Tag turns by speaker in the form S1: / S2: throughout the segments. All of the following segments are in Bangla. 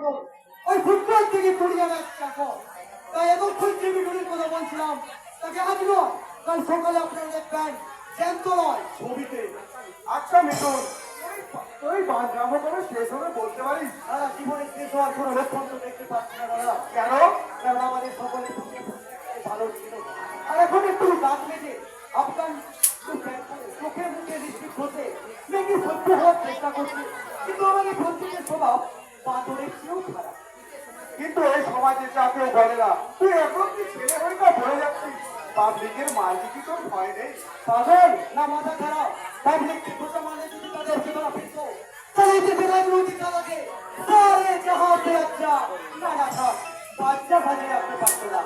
S1: দেখুন ওই ফুটবল থেকে কুড়িয়ে যাচ্ছে এখন। তাই এতক্ষণ যে ভিডিওর কথা বলছিলাম তাকে আজ নয় কাল সকালে আপনারা দেখবেন জ্যান্ত নয় ছবিতে।
S2: আচ্ছা মিঠুন, তুই বাঁধরামো করে শেষ হবে বলতে পারিস?
S1: দাদা জীবনে শেষ হওয়ার কোনো লক্ষণ তো দেখতে পাচ্ছি না দাদা।
S2: কেন?
S1: কারণ আমাদের সকলের ভালো ছিল, আর এখন একটু দাঁত মেজে আপনার চোখে মুখে নিশ্চিত হতে মেয়েকে সত্য হওয়ার চেষ্টা করছে, কিন্তু আমাদের বন্ধুদের স্বভাব বাঁদরের চেয়েও খারাপ।
S2: কিন্তু এই সমাজে যা কেউ বলে না, তুই এখন কি ছেলে হয়ে তা বলে যাচ্ছিস? পাবলিকের মারবি কি তোর ভয় নেই?
S1: পাগল না মাথা খারাপ? পাবলিক কথা মানে যদি তাদের সেবা পেত তাহলে এতে রাজনৈতিক চালাকে সারে জাহাজ সে আচ্ছা না না থাক বাচ্চা ভাজে রাখতে পারতো না।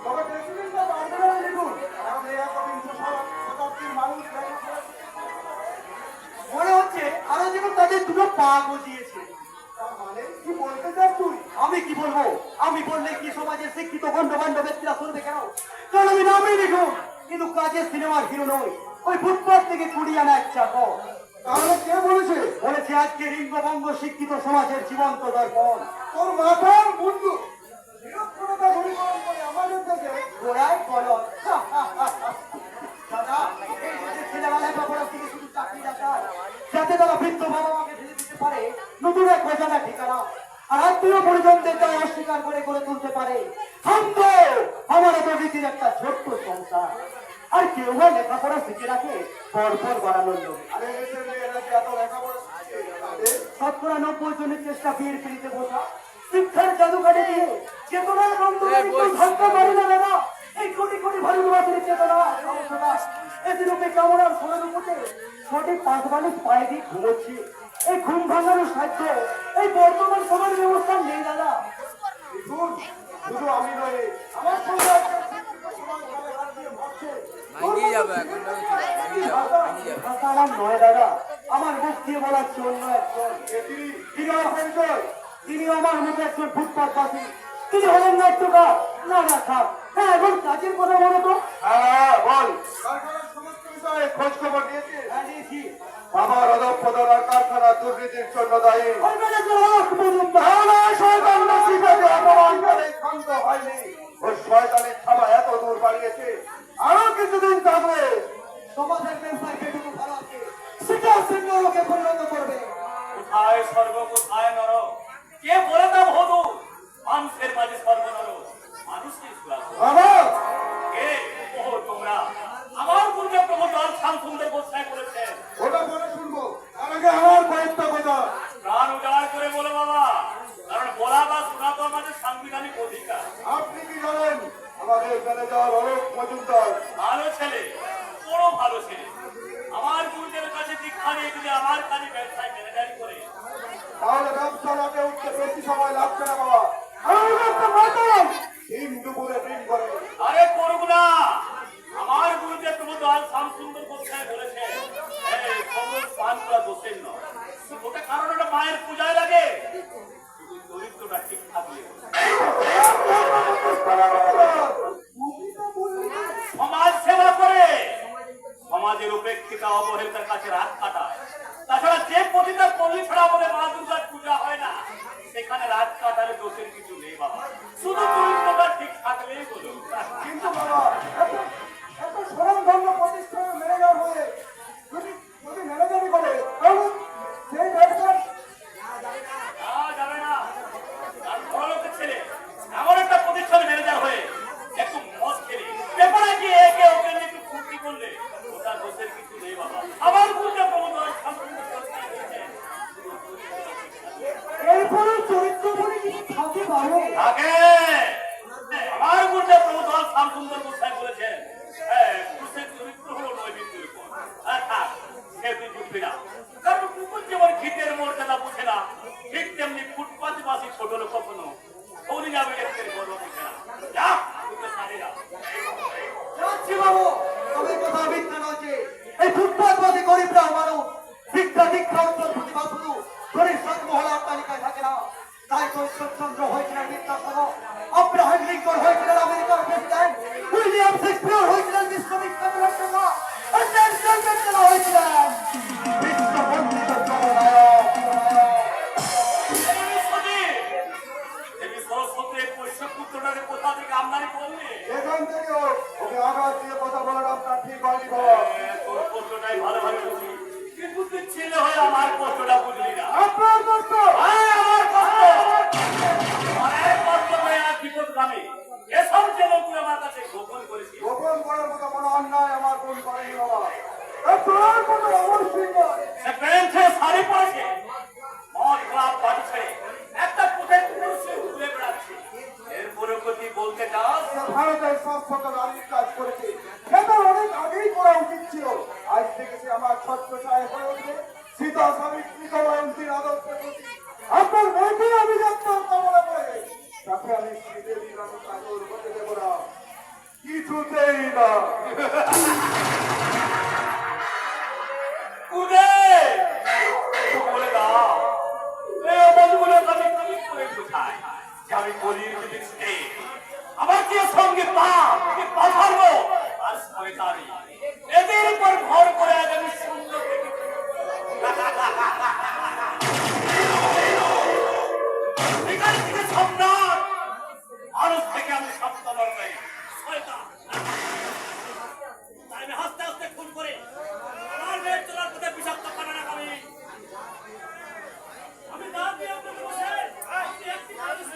S2: তবে প্রেসিডেন্টটা বাঁধবে না মিঠুন, কারণ এই একবিংশ শতাব্দীর মানুষ
S1: মনে হচ্ছে আরো যেন তাদের দুটো পা গজিয়েছে।
S2: তার মানে কি বলতে চাস তুই?
S1: আমি কি বলবো? আমি বললে কি সমাজের শিক্ষিত গণ্যমান্য ব্যক্তিরা শুনবে কেন? কারণ আমি নামই লিখুন কিন্তু কাজের সিনেমার হিরো নই। ওই ফুটপাথ থেকে কুড়িয়ে আনা এক চাকর।
S2: তাহলে কে বলেছে?
S1: বলেছে আজকে লিঙ্গভঙ্গ শিক্ষিত সমাজের জীবন্ত দর্পণ।
S2: তোর মাথার মুন্ডু নিরক্ষরতা দূরীকরণ করে আমাদের দেশে
S1: গোড়ায় কলম। দাদা এই দেশের ছেলেরা লেখাপড়া থেকে শুধু চাকরি দেখায় যাতে তারা বৃদ্ধ বাবা মাকে ফেলে দিতে পারে নতুন এক অজানা ঠিকানা, আর আত্মীয় পরিজনদের তারা অস্বীকার করে গড়ে তুলতে পারে আমার প্রকৃতির একটা ছোট্ট সংসার। আর কেউ বা লেখাপড়া শিখে রাখে পরপর বাড়ানোর লোক।
S2: আরে দেশের মেয়েরা কি এত লেখাপড়া শিখছে? তাদের
S1: শতকরা 90 জনের চেষ্টা বিয়ের পিড়িতে বসা শিক্ষার জাদুঘাটে দিয়ে চেতনার ধাক্কা মারে না দাদা। এই কোটি কোটি ভারতবাসীর চেতনা এদিকে কেমন আর সোনার উপরে সঠিক 5 মানুষ পায়ে দিয়ে ঘুমোচ্ছে। এই ঘুম ভাঙানোর সাহায্য এই বর্তমান সমাজ ব্যবস্থা নেই দাদা।
S2: মিঠুন, শুধু আমি নয়, আমার সঙ্গে একটা শিক্ষিত সমাজ যারা হাত দিয়ে ভাবছে,
S3: ভাঙিয়ে যাবে এখন ভাঙিয়ে যাবে।
S1: ভাষা আমার নয় দাদা, আমার মুখ দিয়ে বলাচ্ছে অন্য একজন।
S2: তিনি আমার পরিচয়।
S1: তিনি আমার মতো একজন ফুটপাথবাসী। তিনি হলেন না একটু কাজ না না থাক। হ্যাঁ এখন কাজের কথা বলো তো।
S2: হ্যাঁ বল, কারখানার সমস্ত বিষয়ে খোঁজ খবর নিয়েছিস?
S1: হ্যাঁ দিয়েছি।
S2: আমার অধঃপতন আর কারখানা দুর্নীতির জন্য দায়ী।
S1: ওই ম্যানেজার হক বলুন না।
S2: তাহলে শয়তান নসিবেকে অপমান করে ক্ষান্ত হয়নি। ওই শয়তানের থাবা এত দূর বাড়িয়েছে, আরো কিছুদিন থাকবে
S1: সমাজের ব্যবসায় যেটুকু ভালো আছে সেটাও সিংহকে পরিণত করবে।
S4: কোথায় স্বর্গ কোথায় নর, কে বলে দাম হতো মানুষের মাঝে স্বর্গ নর, মানুষকে
S2: বাবা।
S4: কে ও তোমরা আমার পূর্বে প্রবর্তন শান্তদের বসায় করেছেন।
S2: ওটা পরে শুনবো, তার আগে আমার কয়েকটা কথা।
S4: প্রাণ উজাড় করে বলো বাবা, কারণ বলা বা শোনা তো আমাদের সাংবিধানিক অধিকার।
S2: আপনি কি জানেন আমাদের ম্যানেজার অলোক মজুমদার
S4: ভালো ছেলে, বড় ভালো ছেলে, আমার গুরুদেবের কাছে দীক্ষা নিয়ে যদি আমার কাজে ব্যবসায় ম্যানেজারি করে
S2: তাহলে ব্যবসা লাভে উঠতে বেশি সময় লাগছে না বাবা। দিন দুপুরে দিন করে
S4: আরে করব না, আমার গুরুদেব প্রমোদন শ্যামসুন্দর গোস্বামী বলেছে এই খবর পান করা দোষের নয়, ওটা কারণ ওটা মায়ের পূজায় লাগে, শুধু চরিত্রটা ঠিক থাকলে। সমাজ সেবা করে, সমাজের উপেক্ষিতা অবহেলিতার কাছে রাত কাটায়। তাছাড়া যে প্রতিটা পল্লী ছাড়া বলে মা দুর্গার পূজা হয় না, সেখানে রাত কাটালে দোষের কিছু নেই বাবা, শুধু চরিত্রটা ঠিক থাকলেই বলো।
S2: কিন্তু বাবা এত স্বনামধন্য প্রতিষ্ঠানের ম্যানেজার হয়ে যদি যদি ম্যানেজারই করে তাহলে সেই ব্যবসার
S4: যাবে না, আর বড় লোকের ছেলে এমন একটা প্রতিষ্ঠানের ম্যানেজার হয়ে একটু মদ খেলে পেপারে গিয়ে একে ওকে নিয়ে একটু ফুর্তি করলে ওটা দোষের কিছু নেই বাবা। আমার গুরুদেব প্রমোদন শান্তনুর গোস্বামী বলেছেন,
S1: এরপরে চরিত্র বলে কিছু থাকে পারো
S4: থাকে। আমার গুরুদেব প্রমোদন শান্তনুর গোস্বামী বলেছেন পুরুষের চরিত্র হলো নৈবিদ্যের উপর। থাক সে তুই বুঝবি না, কারণ কুকুর যেমন ঘিটের মর্যাদা বুঝে না, ঠিক তেমনি ফুটপাথবাসী ছোট লোক কখনো ধনী যাবে এর গর্ব বুঝে না। যা তুই তো ছাড়ে যা।
S1: যাচ্ছি বাবু, তবে কথা মিথ্যা নয় যে এই ফুটপাথবাদী গরিবরা মানুষ শিক্ষা দীক্ষা উত্তর প্রতিভা শুধু গরিব সৎ মহলার তালিকায় থাকে না। তাই তো ঈশ্বরচন্দ্র হয়েছিলেন বিদ্যাসাগর, আব্রাহাম লিঙ্কন হয়েছিলেন আমেরিকার প্রেসিডেন্ট, উইলিয়াম শেক্সপিয়ার হয়েছিলেন বিশ্ববিখ্যাত রচনা, আর নেলসন ম্যান্ডেলা হয়েছিলেন বিশ্ববন্দিত জননায়ক।
S4: বিশ্বজিৎ
S2: অন্যায় আমার কোন করেনি বাবা। আর তোর কোনো অবশ্যই নয়।
S4: সে প্যান্টে শাড়ি পরেছে, মদ ক্লাব বাজছে, একটা কোথায় পুরুষে ঘুরে বেড়াচ্ছে। এরপরে কি বলতে চাস?
S2: সে ভারতের সব সকল নারীর কাজ করেছে, সেটা অনেক আগেই করা উচিত ছিল। আজ থেকে সে আমার ছোট্ট সাহেব হয়ে উঠবে। সীতা সাবিত্রী কময়ন্তীর আদর্শ প্রতি আপনার মেয়েকে আমি যাত্রার কামনা করে তাকে আমি শ্রীদেবীর আমি কাজর হতে দেব না, কিছুতেই না।
S4: কুদে একটু বলে দাও, এই অবধগুলো আমি কি করে বোঝাই যে আমি বলির যুধিষ্ঠে, আমার কি সঙ্গে পা ধরবো আর শয়তানি, এদের উপর ভর করে আজ আমি সুন্দর থেকে এখান থেকে সম্রাট, মানুষ থেকে আমি সপ্তমর নই, শয়তান। তাই আমি হাসতে হাসতে খুন করে আমার মেয়ের তোলার পথে বিষাক্ত কারণে আমি দাঁত দিয়ে আপনাকে বসে আপনি একটি মানুষ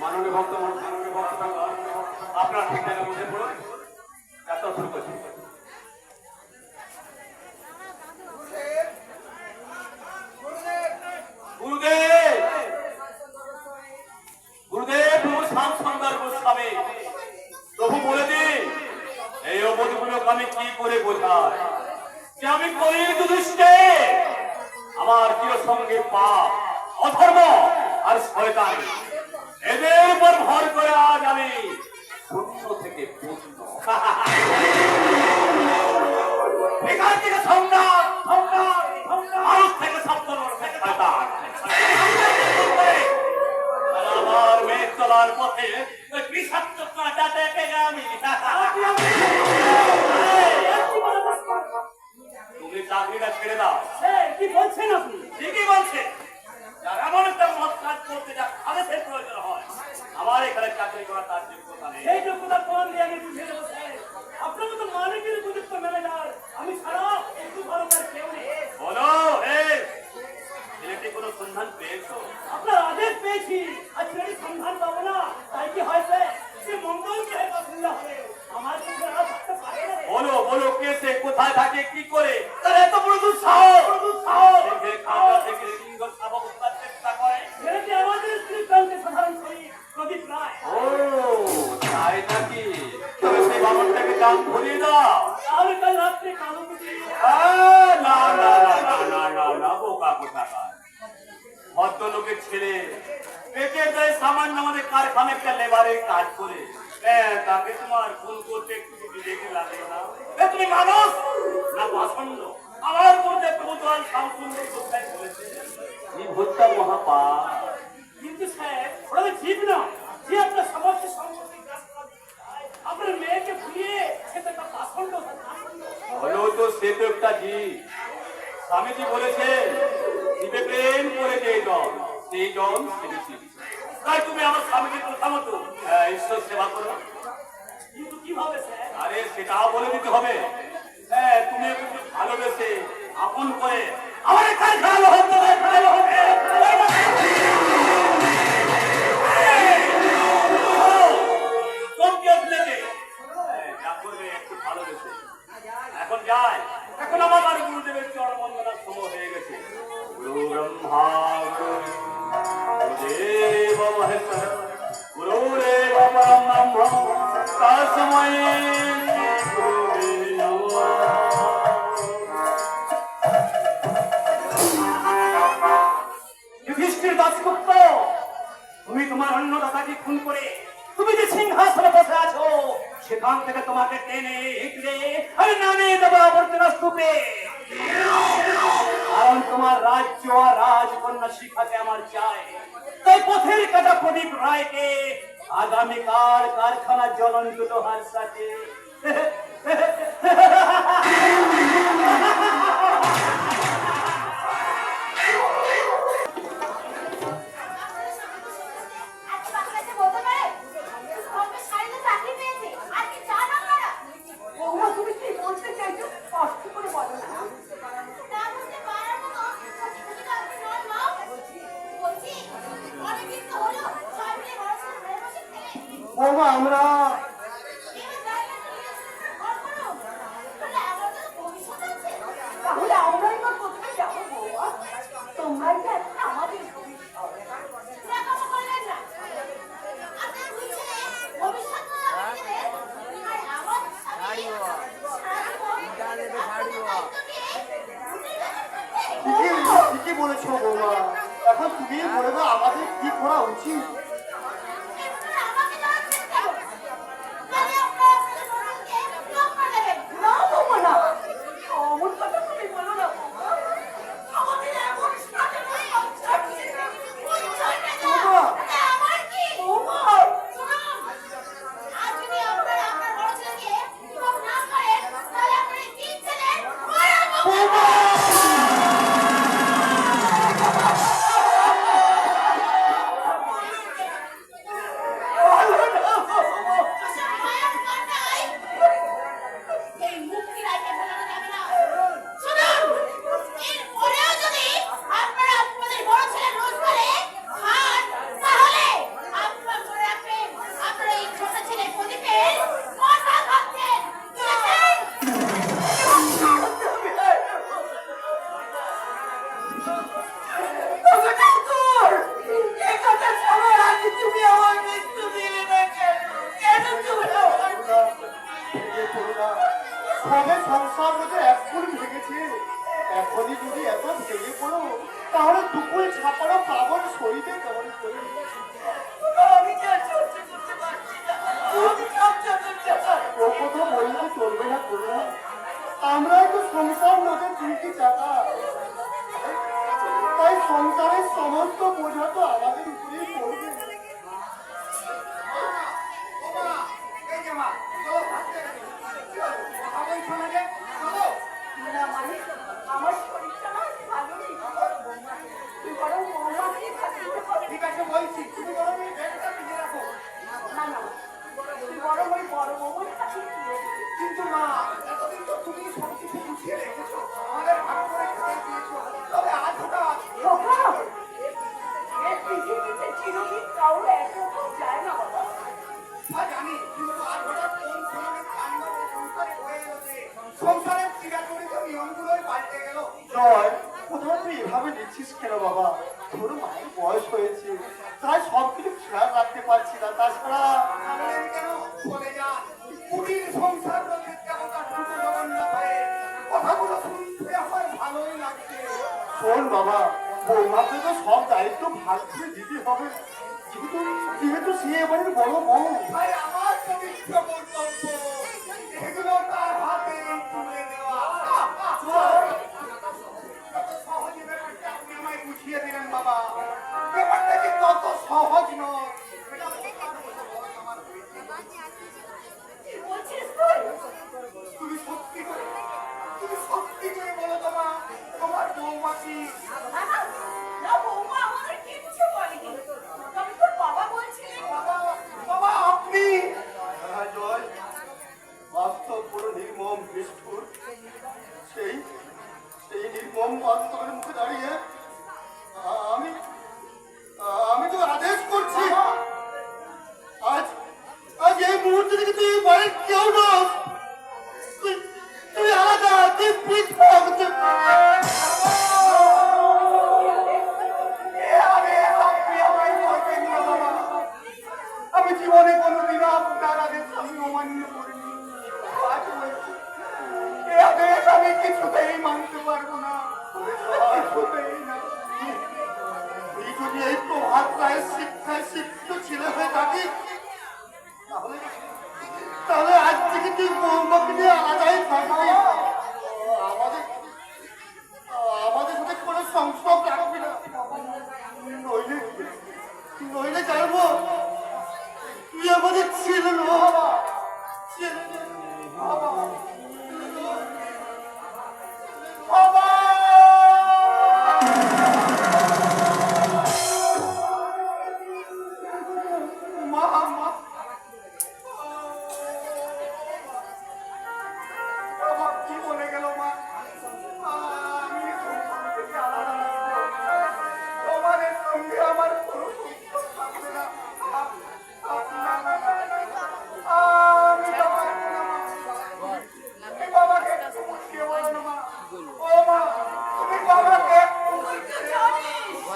S4: মাননীয় ভক্ত আপনার ঠিক জায়গার মধ্যে পড়ুন, যাত্রা শুরু করছি। গুরুদেব, গুরুদেব, প্রভু শ্যাম সুন্দর গোস্বামী, প্রভু বলে দিন এই অবধিগুলোকে আমি কি করে বোঝাই যে আমি কলির যুধিষ্ঠে, আমার প্রিয় সঙ্গে পাপ, অধর্ম আর শয়তান, এদের উপর ভর করে আজ আমি শূন্য থেকে পূর্ণ। এখান থেকে সম্রাট, মানুষ থেকে সপ্তমর শয়তান, আমার মেয়ে চলার পথে ওই বিষাক্ত কাঁটা দেখে আমি তুমি চাকরিটা ছেড়ে দাও। কি বলছেন আপনি? ঠিকই বলছেন, যার এমন একটা মত কাজ করতে যা আদেশের প্রয়োজন হয়, আমার এখানে চাকরি করা তার যোগ্যতা নেই। এই যোগ্যতা কোন দিয়ে আমি বুঝে দেবো স্যার? আপনার মতো মালিকের উপযুক্ত ম্যানেজার আমি ছাড়া একটু ভালো কাজ কেউ নেই। বলো ছেলেটি কোনো সন্ধান পেয়েছো? আপনার আদেশ পেয়েছি, আর ছেলেটি সন্ধান পাবো না তাই কি হয়েছে? সে মঙ্গল গ্রহে পছন্দ হবে, আমার সঙ্গে আর থাকতে পারে না। বলো বলো, কে সে, কোথায় থাকে, কি করে? তার এত বড় দুঃসাহস, খাওয়া থেকে সিংহ সাবক উদ্ধার চেষ্টা করে। ছেলেটি আমাদের স্ত্রী প্রান্তে সাধারণ শরীর প্রদীপ রায়। ও তাই নাকি? তবে সেই বামনটাকে কান ধরিয়ে দাও, তাহলে কাল রাত্রে কালো কুটি। না না না না না না না, বোকা কোথাকার ভদ্রলোকের ছেলে, পেটের দায়ে সামান্য আমাদের কারখানা একটা লেবারের কাজ করে, তাকে তোমার খুন করতে একটু বিবেকে লাগে না? তুমি মানুষ না পাষণ্ড? আমার মধ্যে প্রভুদয়াল শ্যামসুন্দর কোথায় বলেছে জীব হত্যা মহাপাপ। কিন্তু স্যার ওরা জীব না, যে আপনার সমস্ত সম্পত্তি আপনার মেয়েকে ভুলিয়ে সে তো একটা পাষণ্ড। হলো তো, সে তো একটা জীব। স্বামীজি বলেছে জীবে প্রেম করে যে জন, সেই জন সেবিছি। তাই তুমি আমার স্বামীকে কথা মতো ঈশ্বর সেবা করো। কিন্তু কিভাবে স্যার? আরে সেটাও বলে দিতে হবে। তুমি একটু ভালোবেসে আপন করে আমার এখানে খেলানো হতে হবে। যা করবে একটু ভালোবেসে। এখন যাই, এখন আমার গুরুদেবের চরণ বন্দনার সময় হয়ে গেছে। গুরু ব্রহ্মা গুরুদেব মহেশ্বর গুরুরেব পরম ব্রহ্ম তস্मै গুরুবে নমঃ। যুধিষ্ঠির দাসগুপ্ত, তুমি তোমার অন্নদাতাকে খুন করে তুমি যে সিংহাসনে বসে আছো, সেখান থেকে তোমাকে টেনে হিঁচড়ে আমি নামিয়ে দেবো আবর্জনা স্তূপে। আর কারণ তোমার রাজ্য আর রাজকন্যা শিখাতে আমার চাই। তাই পথের কাটা প্রদীপ রায়কে আগামীকাল কারখানা জ্বলন্ত লোহার সাথে
S5: বৌমা, তুমি কি বলতে চাইছো? কষ্ট করে বলো না।
S1: বৌমা আমরা
S5: তাহলে আমরাই বা কোথায় যাবো বৌমা? তোমরাই তো এখন আমাদের ভবিষ্যৎ।
S1: ঠিকই বলেছো বৌমা। এখন তুমি বলে দাও আমাদের কি করা উচিত।
S5: না বৌমা, না, অমন কথা তুমি বলো না বৌমা। আমাদের এমন সাজানোর সংসার ছেড়ে বৌমা,
S1: সবে সংসার মধ্যে এক্ষুনি ভেঙেছে। এখনই যদি এত ভেঙে পড়ো তাহলে দুপুরে ছাপানো পাবন শরীরে কেমন করে।
S5: আমি কি আর সহ্য করতে পারছি না। আমি সহ্য করতে পারছি না।
S1: ও কথা বললে চলবে না করবো। আমরাই তো সংসার নদে দুইটি চাকা। তাই সংসারের সমস্ত বোঝা তো আমাদের উপরেই পড়বে।
S5: না মানে আমার শরীরটা না ভালো নেই। তুই বরং বৌমাকে খাটিয়ে বল।
S1: ঠিক আছে বলছি, তুমি বরং এই ব্যাগটা পিছিয়ে রাখো।
S5: না না, তুই বরং ওই বড় বৌমার খাটিয়ে দিয়ে দে।
S2: কিন্তু মা, এতদিন তো তুমি সবকিছু গুছিয়ে রেখেছো, আমাদের ভাগ করে খেতে দিয়েছো, তবে আজ হঠাৎ
S5: বাবা, এর পৃথিবীতে চিরদিন কাউর একরকম যায় না বাবা।
S2: জানি, কিন্তু আজ হঠাৎ কোন ধরনের কাণ্ড সংসারে হয়ে এলো যে সংসারের চিরাচরিত নিয়মগুলোই পাল্টে গেল।
S1: জয়, কোথাও তুই এভাবে নিচ্ছিস কেন বাবা? তোর মায়ের বয়স হয়েছে, তাই সবকিছু খেয়াল রাখতে পারছি না। তাছাড়া
S2: বলেন কেন? বলে যা, কুটির সংসার রোগের দেবতা ছোট জগন্নাথ হয়ে কথাগুলো শুনতে আমার ভালোই লাগছে।
S1: শোন বাবা, বৌমাকে তো সব দায়িত্ব ভাগ করে দিতে হবে, যেহেতু যেহেতু সে এবারের বড় বউ।
S2: তাই আমার পবিত্র কর্তব্য এগুলো তার হাতে তুলে দেওয়া। কত সহজে ব্যাপারটা আপনি আমায় বুঝিয়ে দিলেন বাবা। ব্যাপারটা যে তত সহজ নয়। এটা আমার
S5: কি বলছিস তুই?
S2: তুমি সত্যি করে বলো তোমা, তোমার বৌমা কি?
S5: না না, না বৌমা আমাদের কিচ্ছু বলেনি। আমি তোর বাবা বলছিলি।
S2: বাবা, বাবা আপনি?
S1: হ্যাঁ জয়, বাস্তব পুরো নির্মম নিষ্ঠুর। সেই সেই নির্মম বাস্তবের মুখে দাঁড়িয়ে আমি আমি তো আদেশ করছি, আজ আজ এই মুহূর্তে থেকে তুই বাড়ির কেউ না, তুই আলাদা, তুই পৃথক।
S2: আমি জীবনে কোনোদিনও আপনার আদেশ আমি অমান্য করিনি। আজ বলছি, এ আদেশ আমি কিছুতেই মানতে পারবো না, কিছুতেই না।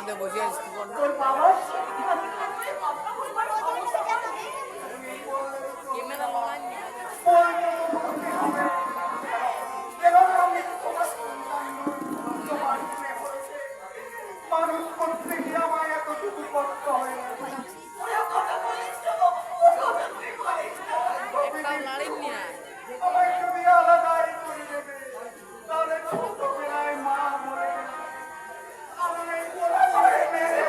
S3: মধ্যে বসে আছিস কি করবো?
S5: তোর বাবার সাথে কথা বলবার সমস্যা
S3: ক্যামেরা লাগাই নি।
S2: মানুষ করতে গিয়ে আমায় এতটুকু কষ্ট হয় না।
S5: কথা বলিস তো কথা তুই বলিস না
S3: একটাও নাড়েননি না।
S2: আমায় যদি আলাদাই করে দেবে তাহলে ছোটবেলায় মা মরে গেল। আমায় কোলে করে মেরে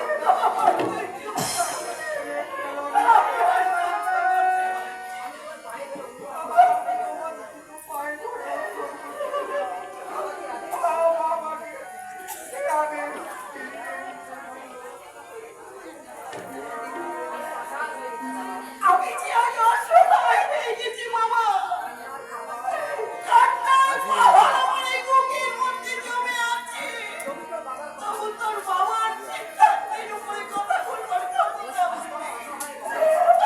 S5: আমি যে আজ অসহায় হয়ে গেছি মামা কান্না আমার এই বুকের মধ্যে জমে আছে তবু তোর বাবার সিদ্ধান্তের উপরে কথা বলবার ক্ষমতা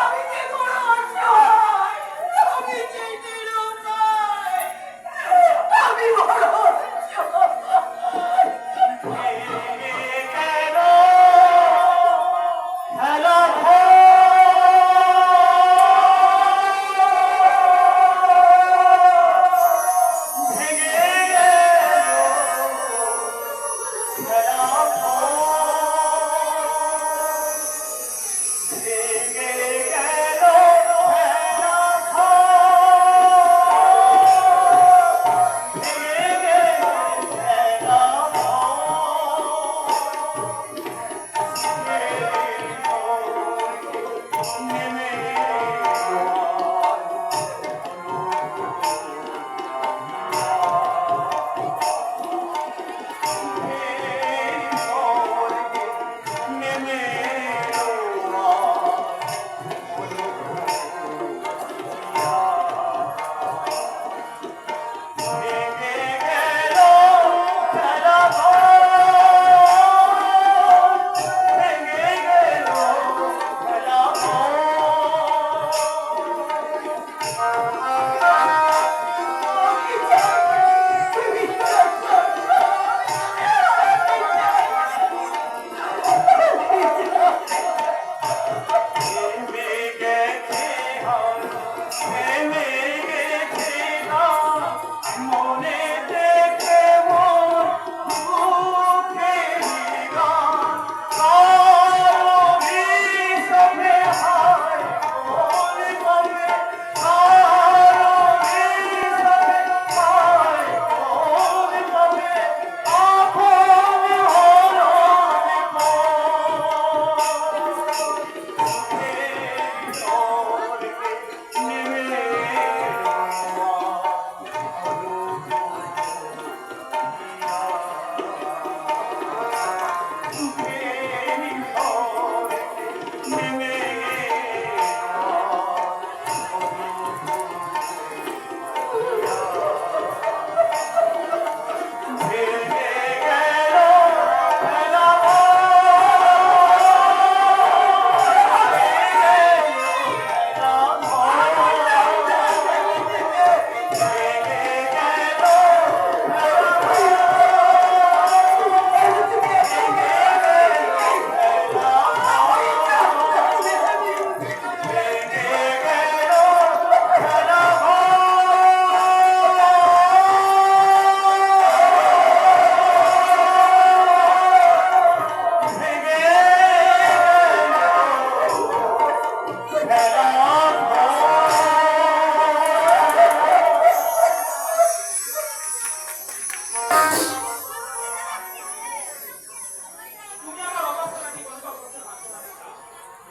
S5: আমি যে বড় অসহায় আমি যে নিরুপায় আমি বড় অসহায়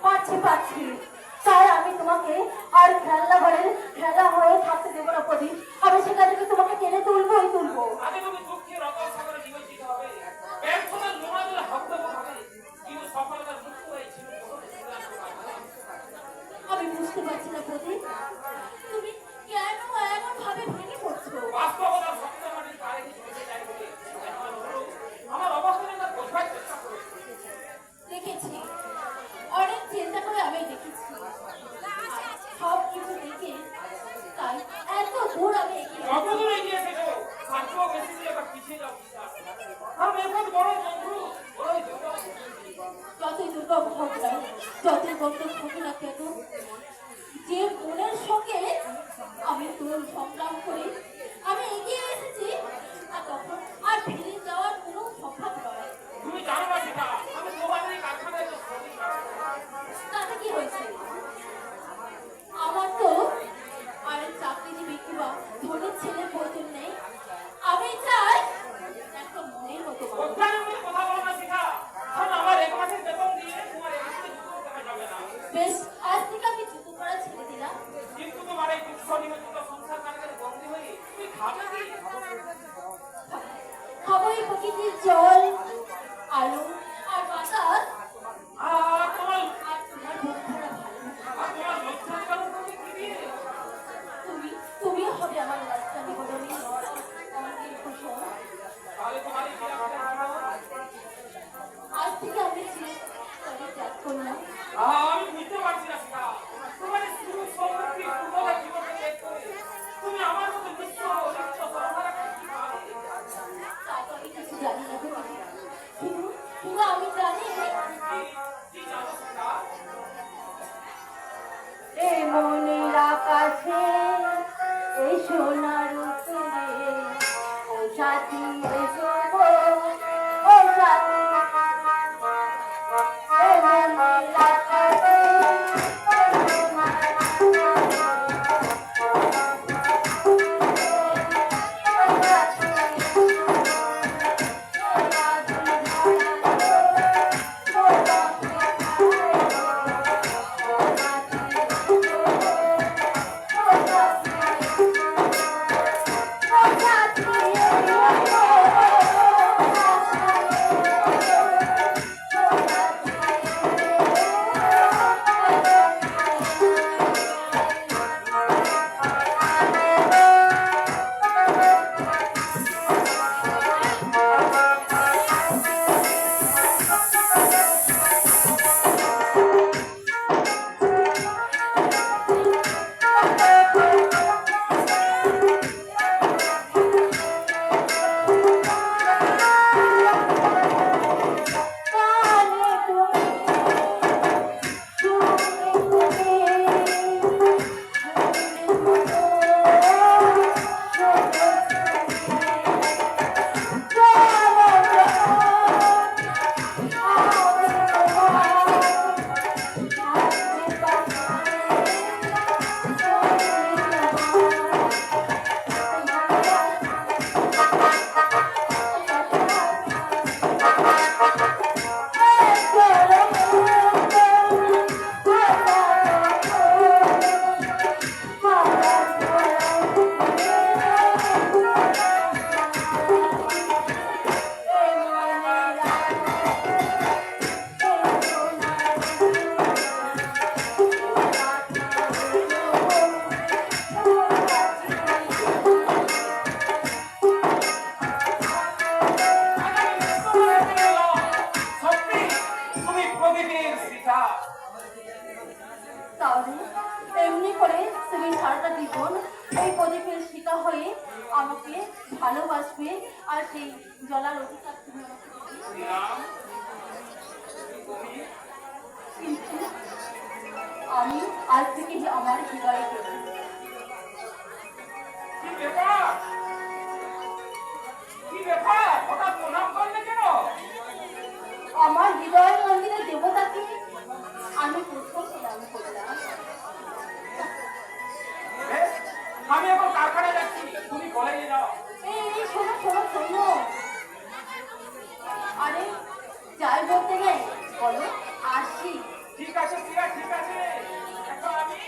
S5: পাচ্ছি পাচ্ছি তাই আমি তোমাকে আর খেলনা ঘরের খেলা হয়ে থাকতে দেবো না প্রদীপ আমি সেখান থেকে তোমাকে টেনে তুলবোই তুলবো
S6: আগে তুমি দুঃখের অকাল সাগরে জীবন দিতে হবে ব্যর্থতার নোনা দিলে হত্যা হবে কিন্তু সফলতার মুক্ত হয়েছিল
S5: আমি বুঝতে পারছি না প্রদীপ তুমি কেন এমন ভাবে ভেঙে পড়ছো
S6: বাস্তবতার সত্য মাটির পাড়ে চলে যায় বলে আমার অবস্থানে না বোঝার চেষ্টা করেছি
S5: দেখেছি অনেক চিন্তা করে আমি দেখেছি সব কিছু দেখে তাই এত দূর আমি এগিয়ে
S6: কত দূর এগিয়ে এসেছো সাহায্য বেশি দিলে বা পিছিয়ে যাও আমি এখন বড় বন্ধু বড়ই
S5: বা ঘটনা যত বড় ঘটনা কেন, যে মনের সঙ্গে আমি তোর সংগ্রাম করে আমি এগিয়ে এসেছি, আর তখন আর ফিরে যাওয়ার কোনো সম্ভব নয়।
S6: তুমি জানো না সেটা, আমি তোমাদের এই কারখানায় তো শ্রমিক আছি।
S5: তাতে কি হয়েছে? আমার তো আর চাকরিজীবী কিংবা ধনীর ছেলের প্রয়োজন নেই। আমি চাই একটা মনের মতো মানুষ।
S6: অজ্ঞানের মতো কথা বলো না শিখা, কারণ আমার এক মাসের বেতন দিয়ে তোমার এক মাসের জুতো কেনা যাবে না।
S5: বেশ, আজ থেকে আমি জুতো পরা ছেড়ে দিলাম।
S6: কিন্তু তোমার এই দুঃখ নিমজ্জিত সংসার কারখানায় বন্দী হয়ে তুমি খাবে কি?
S5: খাবো এই প্রকৃতির জল, আলো আর বাতাস,
S6: আর তোমার
S5: আর তোমার বন্ধুরা ভালো।
S6: লক্ষ্যের কারণ তুমি কি দিয়ে?
S5: তুমি হবে আমার রাস্তা নিবরণী, অঙ্গের কুশল।
S6: তাহলে তোমার এই বিরাট
S5: আজ থেকে আমি ত্যাগ করলাম।
S6: আমি বুঝতে পারছি না শিখা, তোমার এই সুখ সমৃদ্ধি পূর্ণতা জীবনকে ত্যাগ করে তুমি আমার মতো নিত্য সর্বদা কি পাবে?
S5: তা তো আমি কিছু জানি না গো। কিন্তু আমি জানি
S6: কি জানো শিখা?
S5: এই মনের আকাশে এই সোনার উপরে ও সাথী এসো গো, ও সাথী এই মনের আকাশে এই সোনার
S6: সত্যি তুমি প্রদীপের শিখা।
S5: তাহলে এমনি করে তুমি সারাটা জীবন এই প্রদীপের শিকা হয়ে আমাকে ভালোবাসবে, আর সেই জলার অধিকার তুমি আমাকে দিবে।
S6: রাম,
S5: কিন্তু আমি আজ থেকে যে আমার হৃদয়ে দেবো।
S6: কি ব্যাপার? কি ব্যাপার? হঠাৎ প্রণাম করলে কেন?
S5: আমার হৃদয়ের মন্দিরে দেবতাকে আমি প্রথম প্রণাম করলাম।
S6: বেশ, আমি এখন কারখানায় যাচ্ছি, তুমি কলেজে যাও।
S5: এই শোনো শোনো শোনো, আরে যাই বলতে নেই, বলো আসি।
S6: ঠিক আছে শিখা, ঠিক আছে। এখন আমি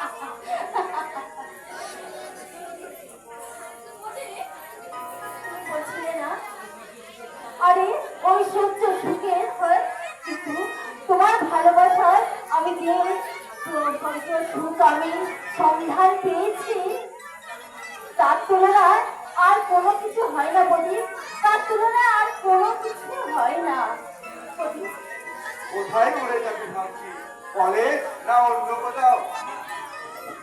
S6: আসি।
S5: বলছিলে না, আরে ওই সহ্য সুখের হয়, কিন্তু তোমার ভালোবাসায় আমি যে সুখ আমি সন্ধান পেয়েছি, তার তুলনায় আর কোনো কিছু হয় না বলি, তার তুলনায় আর কোনো কিছু হয় না বলি।
S2: কোথায় উড়ে যাবে ভাবছি, কলেজ না অন্য কোথাও?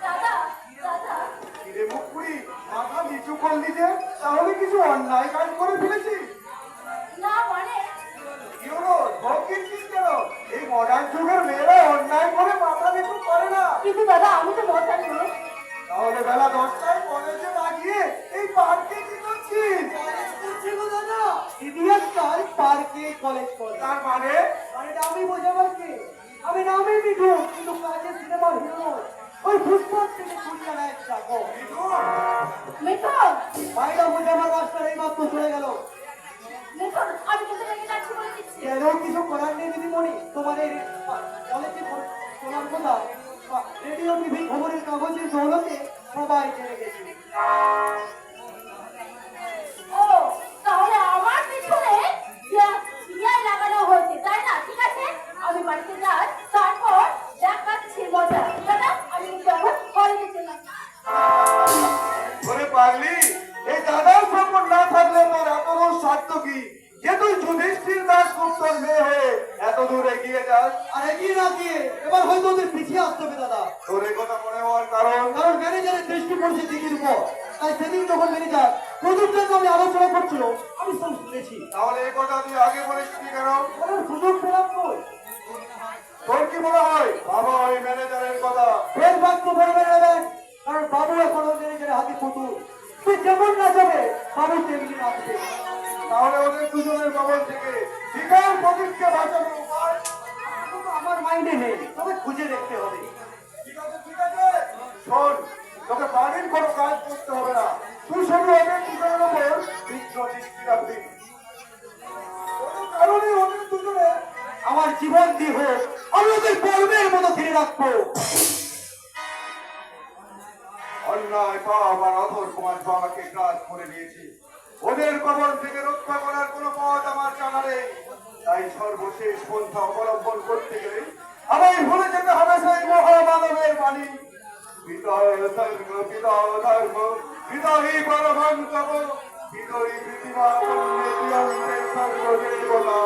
S5: দাদা দাদা,
S2: কিরে মুখপুরি, মাথা নিচু করলি যে, তাহলে কিছু অন্যায় কাজ করে ফেলেছি?
S5: না মানে
S2: কি হলো, মডার্ন যুগের মেয়েরা অন্যায় করে মাথা নিচু করে না।
S5: কিন্তু দাদা আমি তো মশাই নই।
S2: তাহলে বেলা 10টায় কলেজে না গিয়ে এই পার্কে কি করছিস?
S1: কলেজ করছে গো দাদা, ইতিহাসকাল পার্কে কলেজ করে।
S2: তার মানে
S1: মানে আমি বোঝাবার কি, আমি নামে মিঠু কিন্তু কাজে সিনেমার হিরো নয়। ওই ফুটপাত থেকে কুড়িয়ে নেয় চাকর।
S5: মিঠুন,
S1: মাইনা বোঝাবার রাস্তার এই মাত্র চলে গেল।
S5: মিঠুন, আমি কিন্তু রেগে যাচ্ছি বলে দিচ্ছি।
S1: কেন কিছু করার নেই দিদিমণি, তোমাদের কলেজে শোনার কথা রেডিও টিভি খবরের কাগজের দৌলতে সবাই জেনে গেছে।
S5: ও, তাহলে আমার পিছনে ইয়াই লাগানো হয়েছে, তাই না? ঠিক আছে, আমি বাড়িতে যাই, তারপর দেখাচ্ছি মজা। দাদা, আমি কিন্তু এখন কলেজে চললাম।
S2: ওরে পাগলি, এই দাদার সম্পদ না থাকলে তোর এত বড় স্বার্থ কি যে তুই যুধিষ্ঠির দাশগুপ্তর মেয়ে হয়ে এত দূর এগিয়ে যাস?
S1: আর এগিয়ে না গিয়ে এবার হয়তো ওদের পিছিয়ে আসতে হবে দাদা।
S2: তোর এই কথা মনে হওয়ার কারণ
S1: কারণ ম্যানেজারের দৃষ্টি পড়ছে দিদির উপর। তাই সেদিন যখন ম্যানেজার প্রদীপের সঙ্গে আলোচনা করছিল আমি সব শুনেছি।
S2: তাহলে এই কথা তুই আগে বলিসনি কেন?
S1: কারণ সুযোগ পেলাম কই।
S2: তোর কি মনে হয় বাবা ওই ম্যানেজারের কথা?
S1: ফের বাক্য বলবে নেবেন, কারণ বাবু এখন ম্যানেজারের হাতে পুতুল। তুই যেমন না যাবে বাবু তেমনি নাচবে।
S2: তাহলে ওদের দুজনের কবল থেকে বিকাল প্রদীপকে বাঁচানোর উপায়?
S1: কিন্তু আমার মাইন্ডে নেই, তবে খুঁজে দেখতে হবে।
S2: ঠিক আছে, ঠিক আছে। শোন, তোকে বাড়ির কোনো কাজ করতে হবে না। তুই শুধু ওদের দুজনের উপর তীক্ষ্ণ দৃষ্টি রাখবি। কোনো কারণে ওদের দুজনে
S1: আমার জীবন দিয়ে হোক আমি ওদের পর্বের মতো ধরে রাখবো।
S2: অন্যায় পাপ আর অধর সমাজ বাবাকে গ্রাস করে নিয়েছে। ওদের কবল থেকে রক্ষা করার কোনো পথ আমার জানা নেই। তাই সর্বশেষ পন্থা অবলম্বন করতে গেলে আমায় ভুলে যেতে হবে সেই মহামানবের বাণী। পিতা ধর্ম, পিতা ধর্ম, পিতাহি পরমং তব, পিতরি পৃথিবী পুণ্যে প্রিয়ন্তে সর্বদেবতা।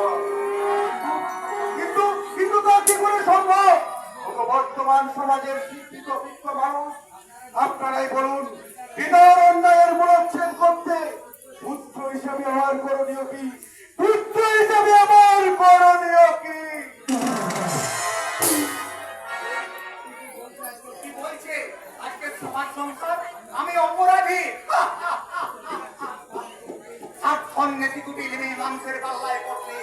S2: কিন্তু কিন্তু তা কি করে সম্ভব? ওগো বর্তমান সমাজের শিক্ষিত বিত্ত মানুষ, আপনারাই বলুন, পিতার অন্যায়ের মূলোচ্ছেদ করতে পুত্র হিসাবে আমার করণীয় কি? পুত্র হিসাবে আমার করণীয় কি?
S7: কি বলছে আজকে সমাজ সংসার আমি অপরাধী। স্বার্থন্বেষী কুটিল মীমাংসের পাল্লায় পড়তে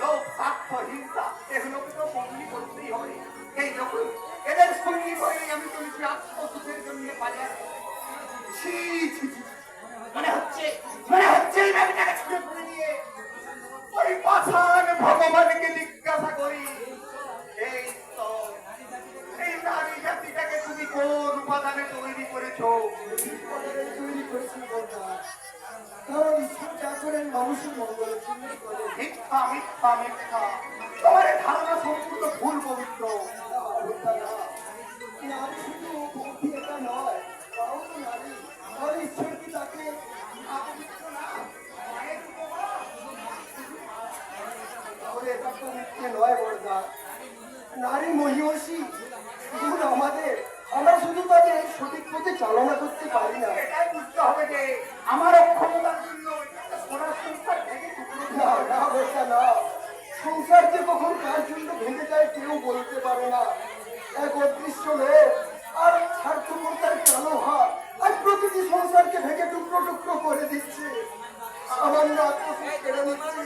S7: লোক স্বার্থ হিংসা এগুলোকে তো বদলি করতেই হবে। এই লোক এদের সঙ্গী করে আমি চলেছি আত্মসুখের জন্য বাজার। ছি ছি ছি, মনে হচ্ছে এই মেয়েটাকে ছুটে ফেলে দিয়ে ওই পাষাণ ভগবানকে জিজ্ঞাসা করি, এই তো এই নারী জাতিটাকে তুমি কোন উপাদানে তৈরি করেছো?
S1: তৈরি করছি বলতা, কারণ ঈশ্বর যা করেন মানুষের মঙ্গলের জন্য করেন।
S7: মিথ্যা মিথ্যা মিথ্যা, তোমার এই ধারণা সম্পূর্ণ ভুল পবিত্র।
S1: নারী শুধু বুদ্ধি এটা নয়, তাও তো নারী। তাহলে ঈশ্বর কি তাকে
S7: অপবিত্র না, মায়ের উপমা।
S1: তাহলে এটা তো মিথ্যে নয় বলতা। নারী মহিষী এগুলো আমাদের, আমরা শুধু তাদের সঠিক পথে চালনা করতে পারি না।
S7: এটাই বুঝতে হবে যে আমার অক্ষমতার জন্য একটা সোনার সংসার ভেঙে টুকরো
S1: না না বলতা না, সংসার যে কখন কার জন্য ভেঙে যায় কেউ বলতে পারে না। এক অদৃশ্য লোক আর স্বার্থপরতার কালো হাত আর প্রতিটি সংসারকে ভেঙে টুকরো টুকরো করে দিচ্ছে। সামান্য আত্মসুখ কেড়ে নিচ্ছে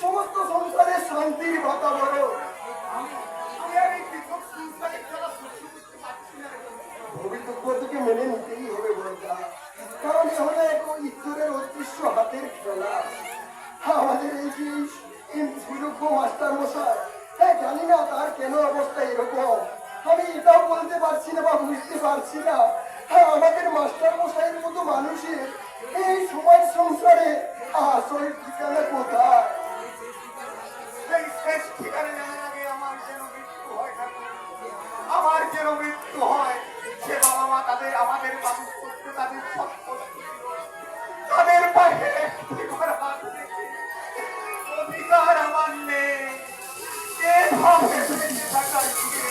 S1: সমস্ত সংসারের শান্তির বাতাবরণ।
S7: আমি আর এই পৃথক সংসারের দ্বারা সহ্য করতে পারছি না।
S1: ভবিষ্যৎকে মেনে নিতেই হবে বলতা, কারণ এ হলো এক ঈশ্বরের অদৃশ্য হাতের খেলা। আমাদের এই যে সুযোগ্য মাস্টার মশাই, হ্যাঁ জানি না তার কেন অবস্থা এরকম, আমি এটাও বলতে পারছি না বা বুঝতে পারছি না। হ্যাঁ আমাদের মাস্টার মশাইয়ের মতো মানুষের এই সমাজ সংসারে আসল ঠিকানা কোথায়?
S7: সেই শেষ ঠিকানা জানার আগে আমার যেন মৃত্যু হয় ঠাকুর। আমার যেন মৃত্যু হয়। সে বাবা মা তাদের আমাদের মানুষ করতে তাদের সব কষ্ট ছিল। তাদের পায়ে একটি করে হাত রেখে অধিকার আমার নেই। এভাবে বেঁচে থাকার চেয়ে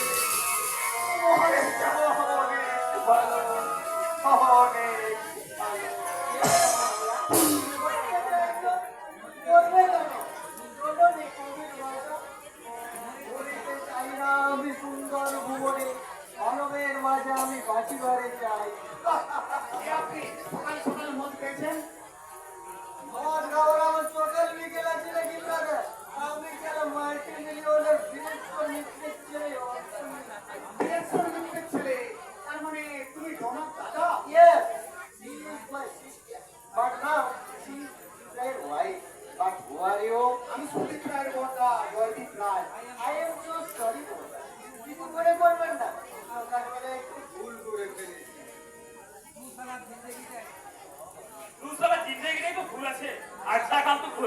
S7: মরে যাওয়া অনেক ভালো, অনেক ভালো।
S1: বলবে না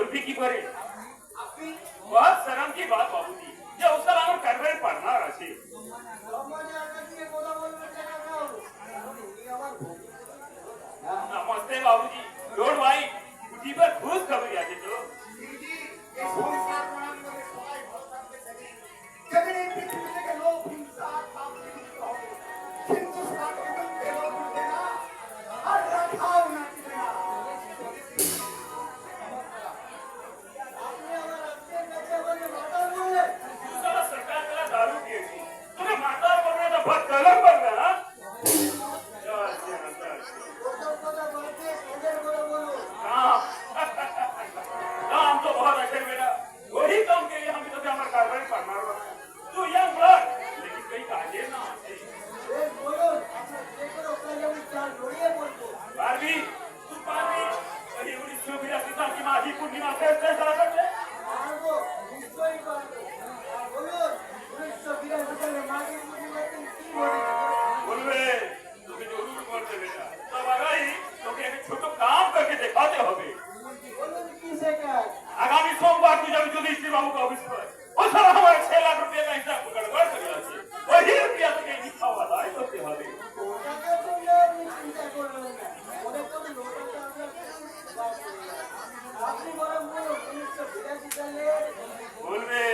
S4: कुल्फी की करे बहुत शर्म की बात बाबूजी ये उसका नाम करवे पढ़ना रहे नमस्ते बाबूजी रोड भाई जी पर खुश खबर आते तो
S7: দিদি এই সংসার প্রণালী করে সবাই ভালো থাকতে চাই যেদিন এই পৃথিবী থেকে লোভ হিংসা পাপ বিলুপ্ত হবে কিন্তু সমাজকে বলতে লোভ উঠবে না আর রাখাও না দিবে না
S4: दूसरा सरकार का दारू पिए थी तुम्हें माता बोल रहे तो बहुत गलत बोल रहे हाँ काम तो बहुत अच्छे बेटा वही काम के लिए हम तो हमारे कार्रवाई करना तू यंग ब्लड लेकिन कई काजे ना पारवी तू पारवी वही उड़ी सुबिरा सीता की माही पूर्णिमा से चला करते बोलवे तुम्हें जरूर करते बेटा तब आगाई तुम्हें एक छोटा काम करके दिखाते होगे आगामी सोमवार को जब युधिष्ठिर बाबू का ऑफिस पर उस समय हमारे 6 लाख रुपए का हिसाब गड़बड़ कर दिया थी वही रुपया तो कहीं लिखा हुआ था करते होगे बोलवे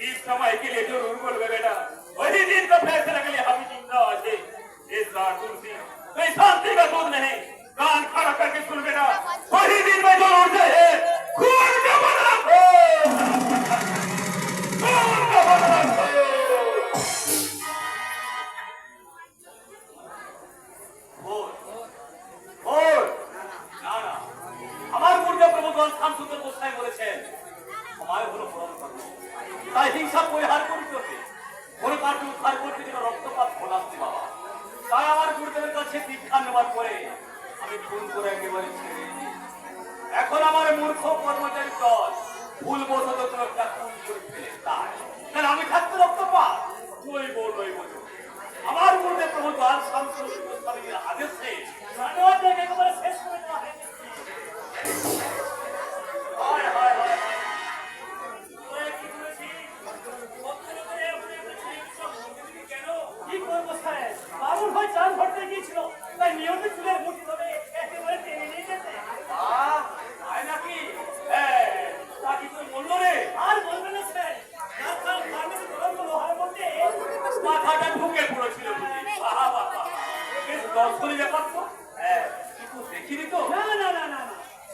S4: इस समय के लिए जरूर बोलवे बेटा वही दिन का फैसला के लिए हम जिंदा आजे इस बार तुलसी कोई शांति का दूध नहीं कान खड़ा करके सुन बेटा वही दिन में जरूर जाए खून का बदला खून का बदला না না আমার গুরুদেব প্রভুগণ শামসুন্দর গোসাই বলেছেন সময় হলো পরম কর্ম তাই হিংসা পরিহার করিতে হবে কোনো কার্য উদ্ধার করতে গেলে রক্তপাত ঘটাতে বাবা তাই আমার গুরুদেবের কাছে দীক্ষা নেওয়ার পরে আমি খুন করে একেবারে ছেড়ে দিই এখন আমার মূর্খ কর্মচারী দল ভুল বসত কোনো একটা খুন করে ফেলে তাই কারণ আমি থাকতে রক্তপাত ওই বলো আমার গুরুদেব প্রভুগণ শামসুন্দর গোস্বামীর আদেশে রাজওয়াটাকে একেবারে শেষ করে দেওয়া হয়েছে হায় হায় হায় ওরে কি করেছি কতদিন ধরে আপনি একটা ছেলে সব মন্দিরে কেন কি করব স্যার বাবুর ভাই চাল ভরতে গিয়েছিল তাই নিয়মিত চুলের মুঠি ধরে একেবারে টেনে নিয়ে যেতে আয় নাকি তা কি তোর বললো রে আর বলবে না স্যার রাস্তার ফার্মেসি দোকান লোহার মধ্যে মাথাটা ঢুকে পড়েছিল বুঝি বাবা বাবা বেশ দর্শনী ব্যাপার তো কিন্তু দেখিনি তো না না না না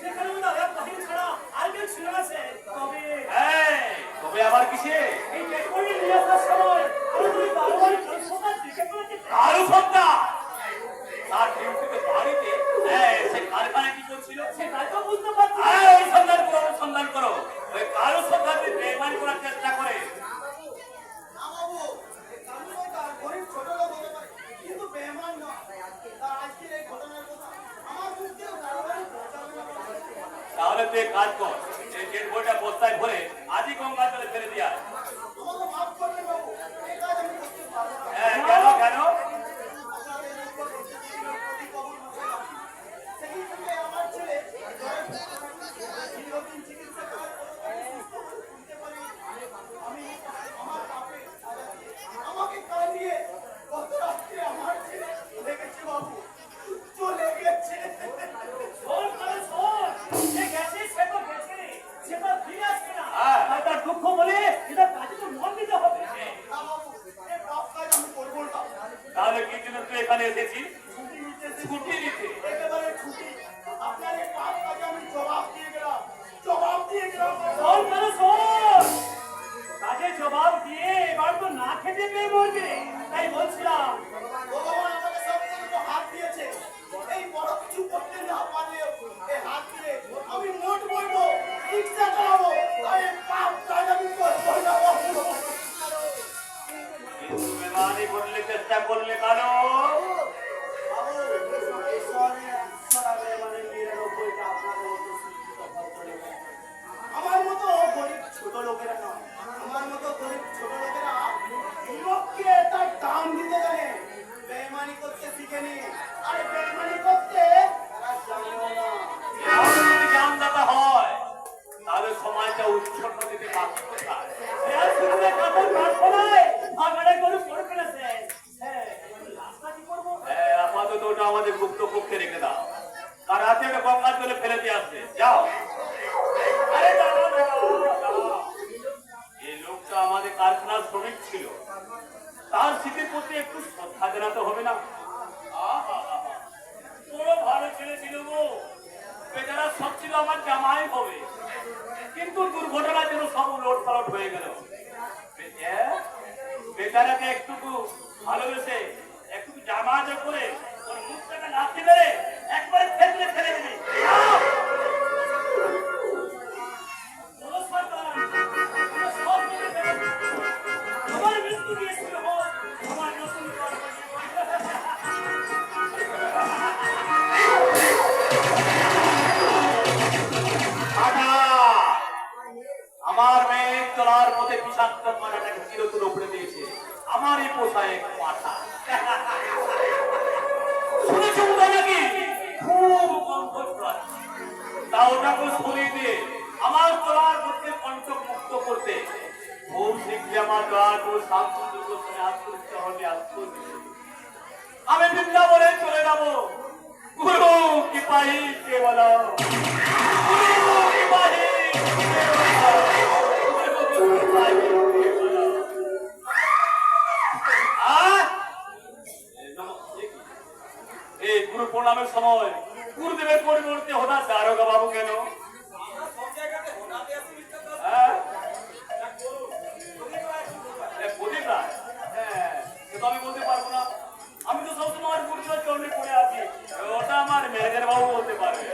S4: সেখানে মনে হয় কাহিনী ছাড়া আর কেউ ছিল না স্যার তবে আবার কিসে এই পেট্রোল নিয়ে আসার সময় আমি তুই বারবার সন্ধ্যা দিকে পড়েছি আরো সন্ধ্যা তার ডিউটিতে বাড়িতে সে কারখানা কি করছিল সেটাই তো বুঝতে পারছি সন্ধান করো ওই কারো সন্ধানে বেমান করার চেষ্টা করে তাহলে তুই কাজ কর এই ডেড বইটা বস্তায় ভরে আজই গঙ্গা জলে ফেলে দিয়া কেন কেন
S2: আমাকে কাঁদিয়ে গত রাত্রে আমার ছেলে দেখেছে বাবু চলে গেছে
S4: দুঃখ বলে এটা কাজে তো মন দিতে হবে
S2: না বাবু এই পাপ কাজ আমি করবো না
S4: খাজনা তো হবে না। আহা, বড় ভালো ছেলে ছিল গো, বেচারা সব ছিল আমার জামাই হবে, কিন্তু দুর্ঘটনা যেন সব উলট পালট হয়ে গেল। বেচারাকে একটুকু ভালোবেসে একটু জামা করে ওর মুখটাকে নাচতে পেরে একবারে ফেলে ফেলে দিবি। আমার মৃত্যু দিয়েছিল আমার নতুন আমার মেয়ে চলার পথে বিষাক্ত পাটাটাকে চিরতর উপরে দিয়েছে আমারই পোষায় পাঠা। শুনেছো নাকি খুব গন্ধ ছড়াচ্ছে, তা ওটাকে সরিয়ে দিয়ে আমার চলার পথে কণ্ঠক মুক্ত করতে খুব শীঘ্রই আমার দোয়ার পর শান্তনুর গোস্বামী আত্মচরণে আত্মনিবেদন। আমি বৃন্দাবনে চলে যাব। গুরু কি পাই কে বলো, গুরু কি পাই কে বলো, গুরু কি পাই কে বলো। এই গুরু প্রণামের সময় গুরুদেবের পরিবর্তে হঠাৎ দারোগা বাবু কেন? প্রদীপ রায়, হ্যাঁ সে তো আমি বলতে পারবো না, আমি তো সবসময় আমার গুরুদেবের চরণে পড়ে আছি, ওটা আমার ম্যানেজার বাবু বলতে পারবে।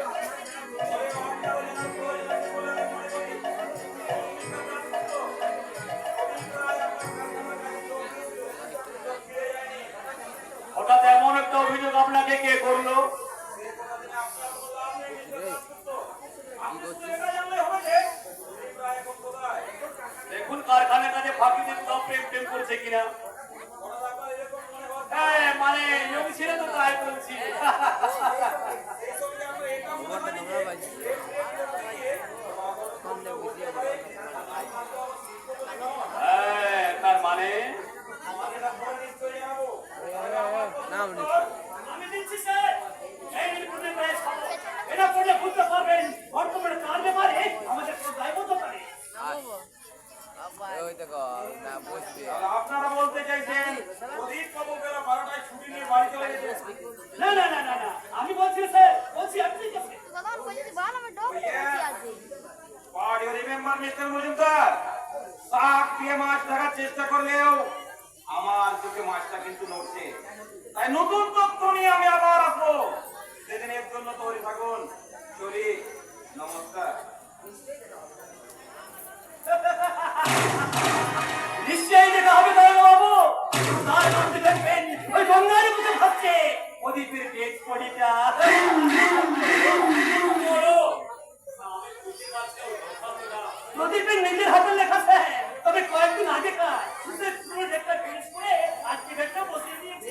S4: হঠাৎ এমন একটা অভিযোগ আপনাকে কে করলো? দেখুন কারখানার কাছে ফাঁকি দিয়ে সব প্রেম প্রেম করছে কিনা। হ্যাঁ মানে ইয়ং ছেলে তো তাই বলছি। হ্যাঁ তার মানে আমি দিচ্ছি স্যার, এই রিপোর্টের প্রাইস এটা পড়লে বুঝতে পারবেন বর্তমানে কার ব্যাপারে আমাদের কোনো দায়বদ্ধ পারে। আপনারা বলতে চাইছেন প্রদীপ বাবু বেলা 12টায় ছুটি নিয়ে বাড়ি চলে গেছে? না না না না না, আমি বলছি স্যার, বলছি আপনি কাছে
S2: But you remember, Mr. Mujumdar, শাক দিয়ে মাছ ধরার চেষ্টা করলেও আমার চোখে মাছটা কিন্তু নড়ছে। তাই নতুন তথ্য নিয়ে আমি আবার আসবো, সেদিনের জন্য তৈরি থাকুন। চলি, নমস্কার।
S4: নিশ্চয়ই দেখা হবে দারোগা বাবু, তার মধ্যে দেখবেন ওই গঙ্গার মধ্যে ভাবছে প্রদীপের ডেড বডিটা। প্রদীপের নিজের হাতে লেখা স্যার, তবে কয়েকদিন আগে আজকে ডেটটা বসিয়ে দিয়েছে।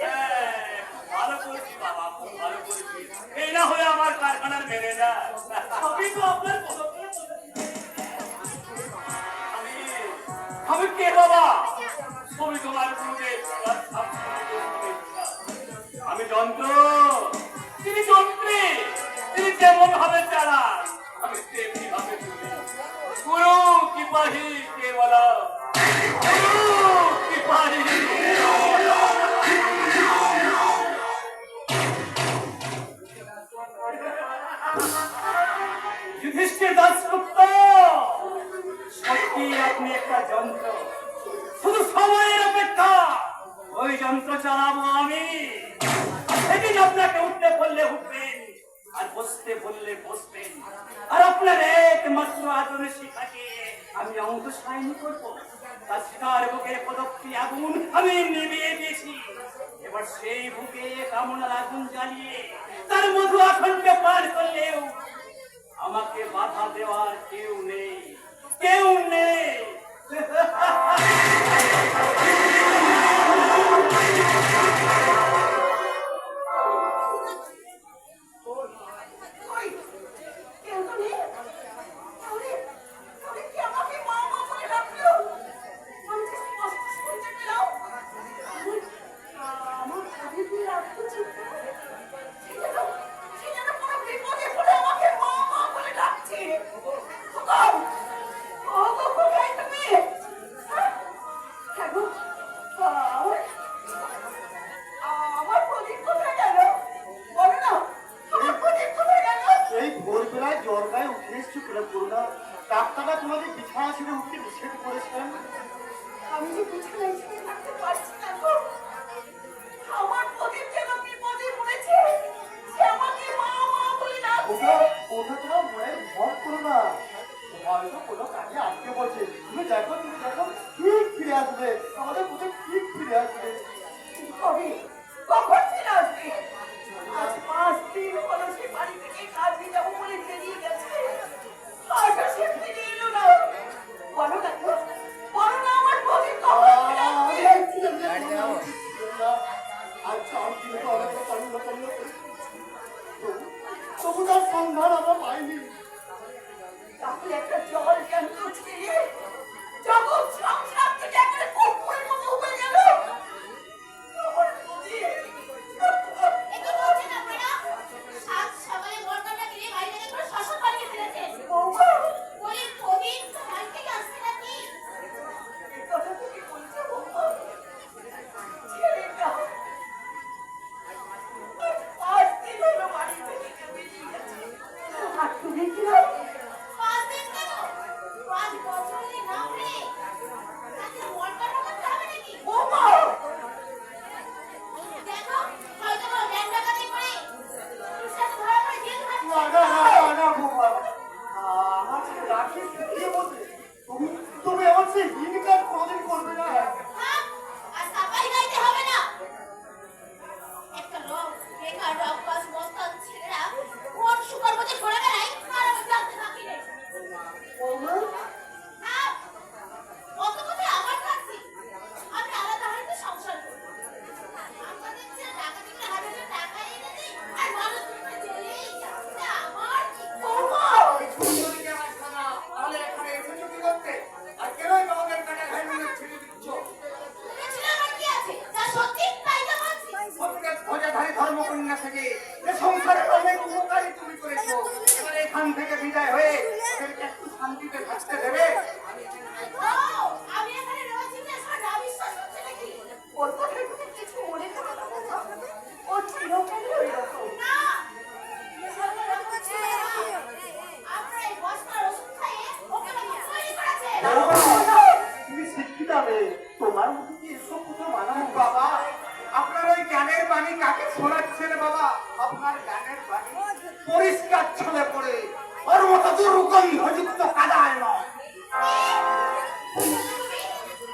S4: ভালো করেছি বাবা, খুব ভালো করেছি, এই না হলে আমার কারখানার ম্যানেজার। সবই তো আপনার পদক্ষেপ। আমি কে বাবা? ছবি তোমার গুরুদেব, আমি যন্ত্র, তিনি যন্ত্রী, তিনি যেমন ভাবে চালান আমি তেমনি ভাবে চলি। গুরু কি পাহি কে বলো, গুরু কি পাহি। যুধিষ্ঠির দাসগুপ্ত, সত্যি আপনি একটা যন্ত্র, শুধু সময়ের অপেক্ষা, ওই যন্ত্র চালাবো আমি। সেদিন আপনাকে উঠতে বললে উঠবেন, আর বসতে বললে বসবেন, আর আপনার একমাত্র আদরের শিখাকে আমি অঙ্কুশায়ন করবো। তার শিকার বুকের পদকটি আগুন আমি নিভিয়ে দিয়েছি, এবার সেই বুকে কামনার আগুন জ্বালিয়ে তার মধু আখণ্ডে পার করলেও আমাকে বাধা দেওয়ার কেউ নেই, কেউ নেই।
S7: করুণা, ডাক্তাররা তোমাকে বিছানা ছেড়ে উঠতে নিষেধ করেছেন।
S5: আমি যে বিছানায় শুয়ে থাকতে পারছি না গো। আমার প্রদীপ যেন বিপদে পড়েছে। সে আমাকে মা মা বলে ডাকছে।
S7: ওটা তোমার মনের ভর করো না, হয়তো কোনো কাজে আটকে পড়ছে। তুমি দেখো ঠিক ফিরে আসবে, আমাদের বুঝে ঠিক ফিরে আসবে।
S5: কবে কখন ফিরে আসবে? আজ 5 দিন হলো সে বাড়ি থেকে কাজে যাবো বলে বেরিয়ে গেছে। আজও সে ফিরে এলো না। বলো না গো, বলো না আমার প্রদীপ কখন ফিরে আসবে?
S7: আচ্ছা, আমি কিন্তু অনেকটা তন্ন করেছি, তবু তার সন্ধান আমরা পাইনি।
S5: তাহলে একটা জল জ্যান্ত ছেলে জগৎ সংসার থেকে একেবারে কুকুরের মতো হয়ে গেল। আমার প্রদীপ
S8: একে বলছেন আপনারা? সাত সকালে বরকন্ডা গিয়ে বাড়ি থেকে করে শ্বশুর বাড়িতে ফিরেছেন।
S5: বৌমা,
S8: বলি প্রদীপ তো বাড়ি থেকে আসছে নাকি?
S5: এই কথা তুমি বলছো বৌমা? ছেলেটা আজ 5 দিন হলো বাড়ি থেকে বেরিয়ে গেছে। আর তুমি কি হয়?
S8: 5 দিন কেন? 5 বছর যদি না হলে তাকে বরকন্ডা করতে হবে নাকি?
S5: বৌমা,
S8: দেখো, হয়তো কোনো ব্যাংক ডাকাতি করে তোর সাথে ধরা পড়ে জেল খাটছে।
S7: না বৌমা, আমার সাথে রাখিস কি বলছে? তুমি আমার সেই হীন কাজ কোনোদিন করবে না।
S8: হ্যাঁ? আর সাফাই গাইতে হবে না। একটা লোক বেকার রকবাস মস্তান ছেলেরা কোন সুপার মধ্যে ঘুরে বেড়ায় আর আমি জানতে বাকি নেই।
S5: বৌমা,
S8: হ্যাঁ, অত কথা আমার থাকছি। আমি আলাদা বাড়িতে সংসার করি। আমাদের ছেলে ডাকাতি করে হাজার টাকা এনে দিই আর মানুষ দুটো চলেই যায়। তা আমার কি?
S5: বৌমা,
S7: তাহলে এখানে এসেছো কি করতে? আর কেনই তোমাদের কাটা ঘাই মেরে ছেড়ে দিচ্ছ?
S8: তুমি ছেলে আমার কি আছে? যা সত্যি তাই তো বলছি।
S7: প্রত্যেক ধ্বজাধারী ধর্মকন্যা থেকে যে সংসারের অনেক উপকারী তুমি করেছো, এবারে এখান থেকে বিদায় হয়ে ওদেরকে একটু শান্তিতে থাকতে দেবে?
S8: ও, আমি এখানে রয়েছি না, সারা বিশ্বাস হচ্ছে নাকি?
S5: ওর কথায় তুমি কিছু মনে করো না বৌমা। ও চিরকালই ওই রকম।
S8: না, এসব এরকম ছিল না। আপনারা এই বস্তার ওষুধ খাইয়ে ওকে আমাকে তৈরি করেছেন।
S7: তুমি শিক্ষিতা মেয়ে, তোমার মতো কি এসব কথা মানা? বাবা, আপনার ওই জ্ঞানের বাণী কাকে শোনাচ্ছেন বাবা? আপনার জ্ঞানের বাণী পরিষ্কার ছলে পড়ে, ওর মতো দুর্গন্ধযুক্ত কাদায় নয়।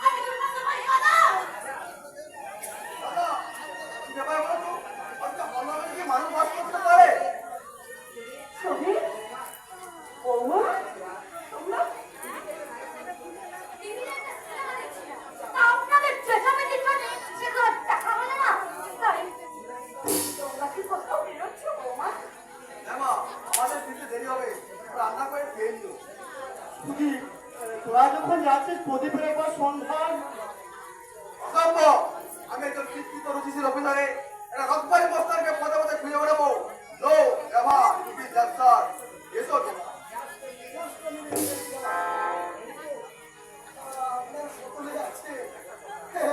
S8: আমি দুর্গন্ধ পাই না।
S7: দাদা, কি ব্যাপার বলো তো? একটা ভালো কি মানুষ বাস করতে পারে?
S5: ছবি, বৌমা, তোমরা
S8: টিভিতে একটা সিনেমা দেখছিলাম। তা আপনাদের চেঁচামেচির জন্য সেগুলো দেখা হলো না। তাই
S5: তোমরা কি কোথাও বেরোচ্ছ বৌমা?
S2: মা, আমাদের ফিরতে দেরি হবে, রান্না করে খেয়ে নিও।
S7: তোরা যখন যাচ্ছিস প্রদীপের একবার সন্ধান।
S2: অসম্ভব! আমি একজন শিক্ষিত রুচিশীল অফিসারে একটা রকমারি মস্তানকে পদে পদে খুঁজে বেড়াবো। নো, এভা, ইবি জাস্টার, এসো তোমরা। আপনারা সকলে আছে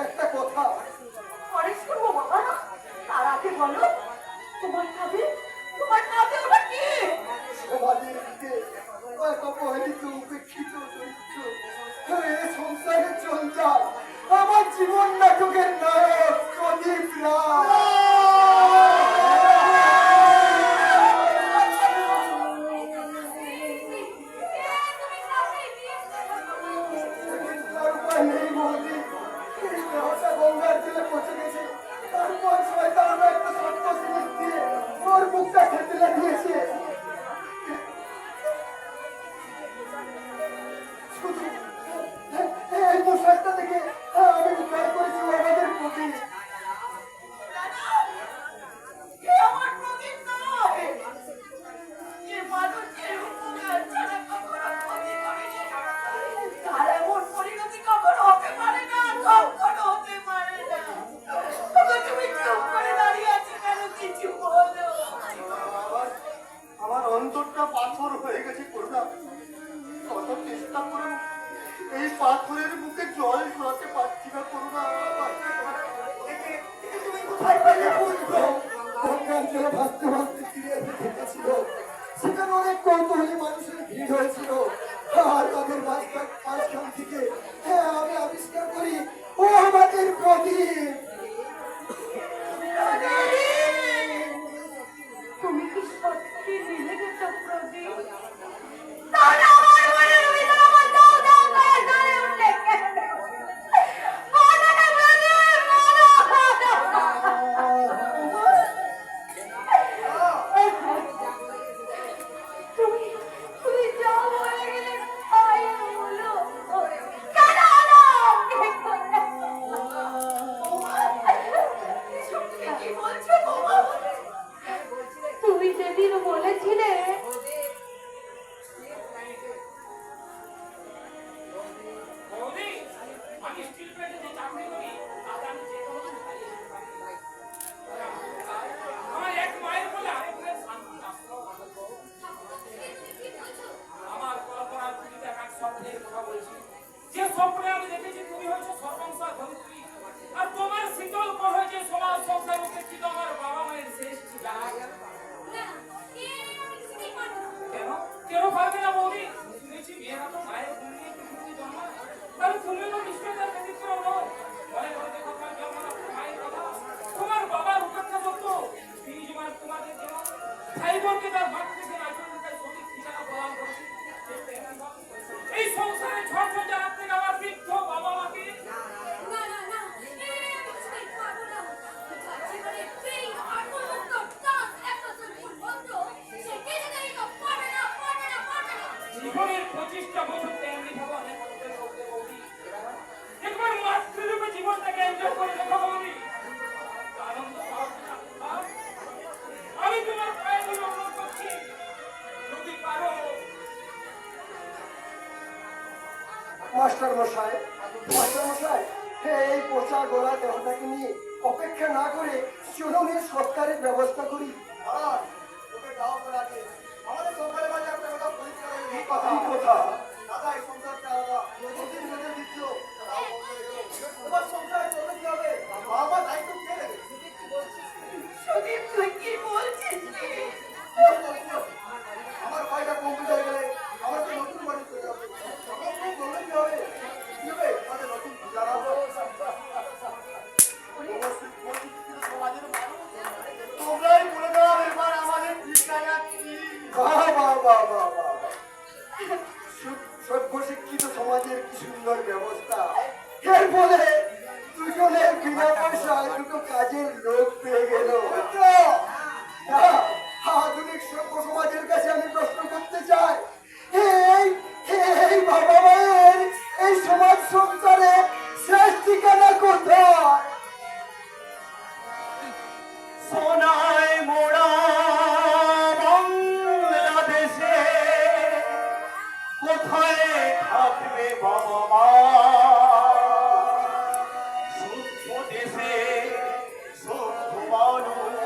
S2: একটা কথা।
S5: পরে শুনবো বাবা। তার আগে বলো, তোমার কাঁধে ওটা কি?
S2: সমাজের দিকে এত অবহেলিত উপেক্ষিত চরিত্র, এ সংসারের জঞ্জাল, আমার জীবন নাটকের নায়ক প্রদীপ গঙ্গার জলে পচে গেছে। তারপর শয়তান একটা শর্ত জিনিস দিয়ে ওর মুখটা খেতে লাগিয়েছে। শুধু এই পোশাকটা থেকে আমি উদ্ধার করেছি আমাদের প্রতি।
S5: এ আমার প্রদীপ নয়। এ মানুষের উপকার ছাড়া কখনো ক্ষতি করেনি। তার এমন পরিণতি কখনো হতে পারে না, কখনো হতে পারে না। তবে তুমি চুপ করে দাঁড়িয়ে আছো কেন? কিছু বলো।
S7: আমার অন্তরটা পাথর হয়ে গেছে করুণা। কত চেষ্টা করে এই পাথরের মুখে জল ঝরাতে পারছি না করুণা।
S2: তুমি কোথায় পেলে বুঝবো? গঙ্গার জলে ভাসতে ভাসতে ফিরে এসে থেকেছিল। সেখানে অনেক কৌতূহলী মানুষের ভিড় ভিড় হয়েছিল আর তাদের মাঝখান থেকে আমি আবিষ্কার করি ও আমাদের প্রদীপ।
S5: তুমি কি সত্যি মিলে গেছো প্রদীপ? তুমি যাও বলে গেলে তাই হলো। কেন হলো?
S8: কি বলছো বাবা?
S5: তুমি সেদিন বলেছিলে
S6: বৌদি, আমি স্টিল প্লেটে যে চাকরি করি তাতে আমি যে কোনো কিছু খাইয়ে দিতে পারি। আমার এক মায়ের বলে আরেক মায়ের শান্তি আসলো। আমার কল্পনার পৃথিবীতে এক স্বপ্নের কথা বলছি। যে স্বপ্নে আমি দেখেছি তুমি হয়েছো সর্বংসার ধরিত্রী, আর তোমার শীতল কোল হয়েছে সমাজ সংসার উপেক্ষিত আমার বাবা মায়ের শেষ ঠিকানা। কেন কেন পারবে না বৌদি? শুনেছি মেয়েরা তো মায়ের গুণ নিয়ে পৃথিবীতে জন্মায়, তাহলে তুমিও তো নিশ্চয়ই তার ব্যতিক্রম নও। মনে করে দেখো তোমার জন্ম না মায়ের কথা। তোমার বাবার উপেক্ষা সত্ত্বেও তিনি জীবন তোমাদের যেমন সাইবরকে তার মাতৃকে আচরণ তাই সঠিক ঠিকানা প্রদান করেছে। এই সংসারে ঝড় ঝঞ্ঝার থেকে আমার বৃদ্ধ বাবা মাকে
S8: না না না, আমি কিছুতেই পারবো না। তার জীবনে সেই আত্মমুক্ত ডান্স একটা ভুল বন্ধ, সে কিছুতেই তো পারবে না, পারবে না, পারবে না।
S6: জীবনের 25টা বছর তেমনি ভাবে অনেক করতে করতে বৌদি একবার মাতৃরূপে জীবনটাকে এনজয় করে দেখো বৌদি। আনন্দ পাওয়া না। আমি তোমার পায়ে ধরে অনুরোধ করছি, যদি পারো
S2: মাস্টার মশাই, এই পচা গোলা দেহটাকে নিয়ে অপেক্ষা না করে চরমের সৎকারের ব্যবস্থা করি।
S7: আমাদের সংসারের মাঝে একটা কথা পরিষ্কার হয়ে গেল।
S2: কি কথা?
S7: দাদা এই সংসারটা আলাদা, নতুন বেঁধে দিচ্ছ, তাও বলতে গেল। তোমার সংসারে চলবে কি হবে? বাবা দায়িত্ব কে নেবে? কি বলছিস?
S8: সুদীপ, তুই কি বলছিস কি?
S7: আমার ভাইটা কমপ্লিট হয়ে গেলে আমাকে নতুন বাড়ি চলে যাবে। আমার বললে কি হবে? কি হবে? আমাদের নতুন জানাবো। সমাজের মানুষ তোমরাই বলে দাও এবার আমাদের ঠিকানা কি?
S2: সভ্য শিক্ষিত সমাজের কি সুন্দর ব্যবস্থা। এর ফলে দুজনের বিনা পয়সায় দুটো কাজের লোক পেয়ে গেল। আধুনিক সভ্য সমাজের কাছে আমি প্রশ্ন করতে চাই, এই বাবা মায়ের এই সমাজ সংসারে শেষ ঠিকানা কোথায়?
S7: সোনায় মোড়া বাংলাদেশে কোথায় থাকবে বাবা মা? সভ্য দেশে সভ্য মানুষ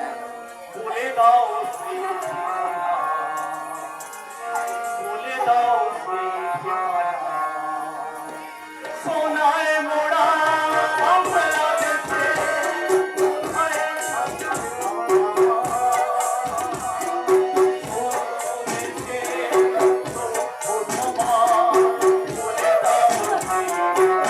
S7: বলে দাও সেই ঠিকানা, বলে দাও সেই ঠিকানা। সোনায় মোড়া বাংলাদেশে কোথায় থাকবে বাবা মা? সভ্য দেশে সভ্য মা বলে দাও সেই ঠিকানা।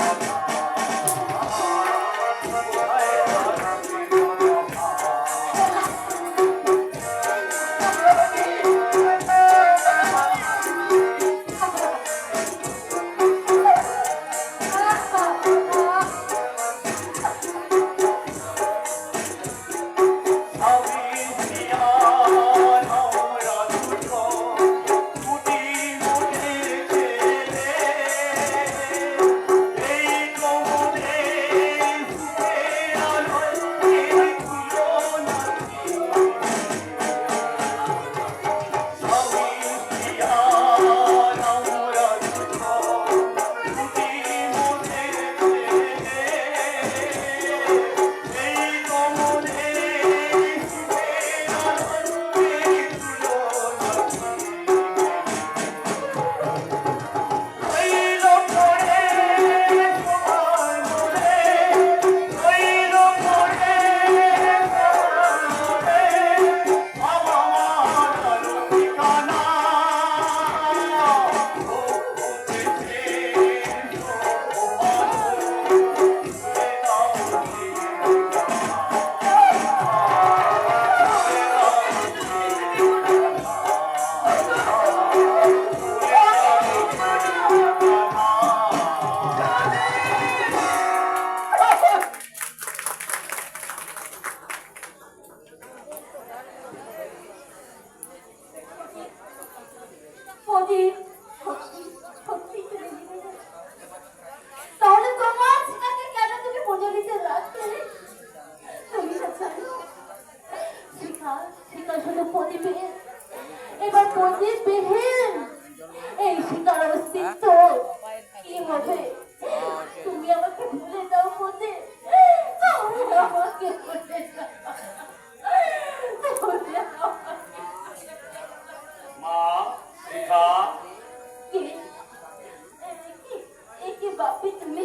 S5: বাপি তুমি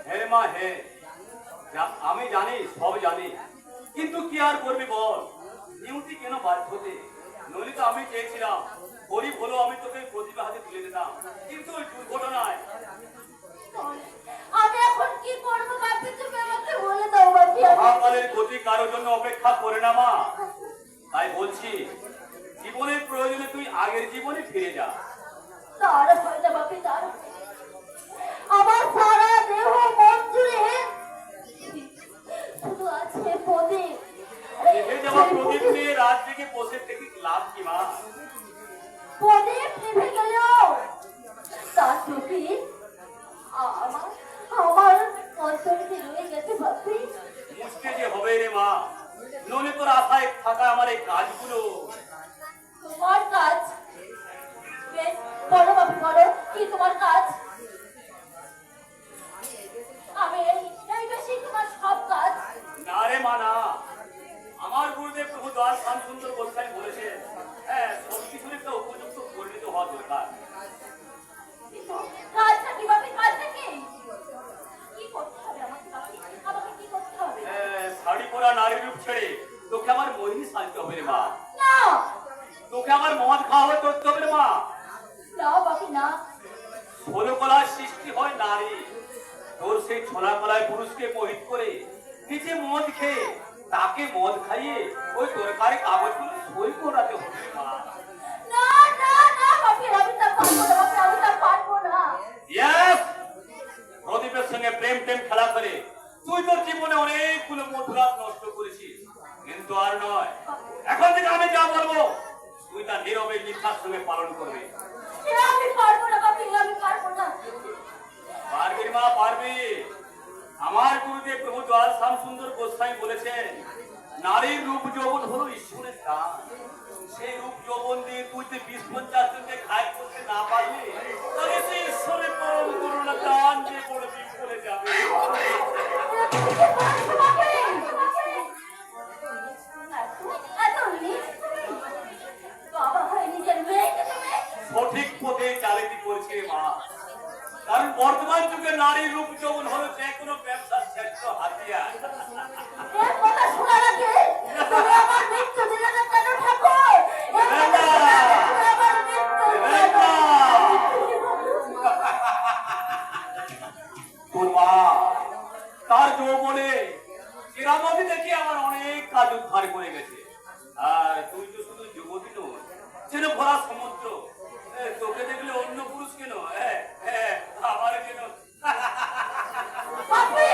S4: হে মা হে, আমি জানি, সব জানি, কিন্তু কি আর করবি বল, নিয়তি কেন বাধ্য হতে? নইলে তো আমি চেয়েছিলাম গরিব হলো আমি তোকে প্রতিভা হাতে তুলে দিতাম, কিন্তু ওই দুর্ঘটনায়
S5: আমি এখন কি করবো বাপি তুমি আমাকে বলে দাও বাপি
S4: মহাকালের গতি কারোর জন্য অপেক্ষা করে না মা। তাই বলছি জীবনের প্রয়োজনে তুই আগের জীবনে ফিরে যা।
S5: তার ভয় না বাপি তার আমার সারা দেহ মন জুড়ে শুধু আছে প্রদীপ
S4: দেখে যাওয়া প্রদীপ নিয়ে রাত জেগে বসে থেকে লাভ কি মা?
S5: প্রদীপ নিভে গেলেও তার জ্যোতি আমার আমার অন্তরে রয়ে গেছে বাপি
S4: মুশকে যে হবে রে মা, নইলে তোর আশায় থাকা আমার এই কাজগুলো।
S5: তোমার কাজ বেশ বলো বাপি বলো কি তোমার কাজ আমি এই বেশি তোমার সব কাজ
S4: না রে মা না, আমার গুরুদেব প্রভু দয়াল শ্যামসুন্দর গোস্বামী বলেছে, হ্যাঁ সব কিছুর একটা উপযুক্ত পরিণত হওয়া দরকার।
S5: কাজটা কি বাপি কাজটা কি করতে হবে আমাকে বাপি আমাকে কি করতে হবে
S4: শাড়ি পরা নারী রূপ ছেড়ে তোকে আমার মোহিনী সাজতে হবে রে মা।
S5: না
S4: তোকে আমার মদ খাওয়া করতে হবে রে মা।
S5: না বাপি না
S4: ষোলো কলার সৃষ্টি হয় নারী, তোর সেই ছোলা কলায় পুরুষকে মোহিত করে নিজে মদ খেয়ে তাকে মদ খাইয়ে ওই তরকারি কাগজগুলো সই করাতে হবে রে মা।
S5: না না না বাপি আমি তা পারবো না বাপি আমি তা পারবো না
S4: Yes! প্রদীপের সঙ্গে প্রেম টেম খেলা করে তুই তোর জীবনে অনেকগুলো মধুরাত নষ্ট করেছিস, কিন্তু আর নয়, এখন থেকে আমি যা বলবো তুই তার নীরবে নিষ্ঠার সঙ্গে পালন করবি।
S5: আমি পারবো না বাপি আমি পারবো না
S4: পারবি মা পারবি। আমার গুরুদেব প্রভু দয়াল শ্যামসুন্দর গোস্বামী বলেছেন, নারীর রূপ যৌবন হলো ঈশ্বরের দান। সেই রূপ যৌবন দিয়ে তুই যে 20-50 জনকে ঘায় করতে না পারলে তাহলে সে ঈশ্বরের পরম করুণা দান যে বড় বিফলে যাবে।
S5: বাবা হয় নিজের মেয়েকে তুমি
S4: সঠিক পথে চালিত করছে মা, কারণ বর্তমান যুগে নারীর রূপ যৌবন হলো যে কোনো ব্যবসার শ্রেষ্ঠ হাতিয়ার।
S5: এর কথা শোনার আগে তুমি আমার মৃত্যু দিলে না কেন ঠাকুর এর কথা শোনার আগে তুমি আমার মৃত্যু দিলে না।
S4: তোর মা তার যৌবনে কেরামতি দেখে আমার অনেক কাজ উদ্ধার করে গেছে, আর তুই তো শুধু যুবতী নয়, যেন ভরা সমুদ্র। তোকে দেখলে অন্য পুরুষ কেন, আমার কেন?
S5: বাপি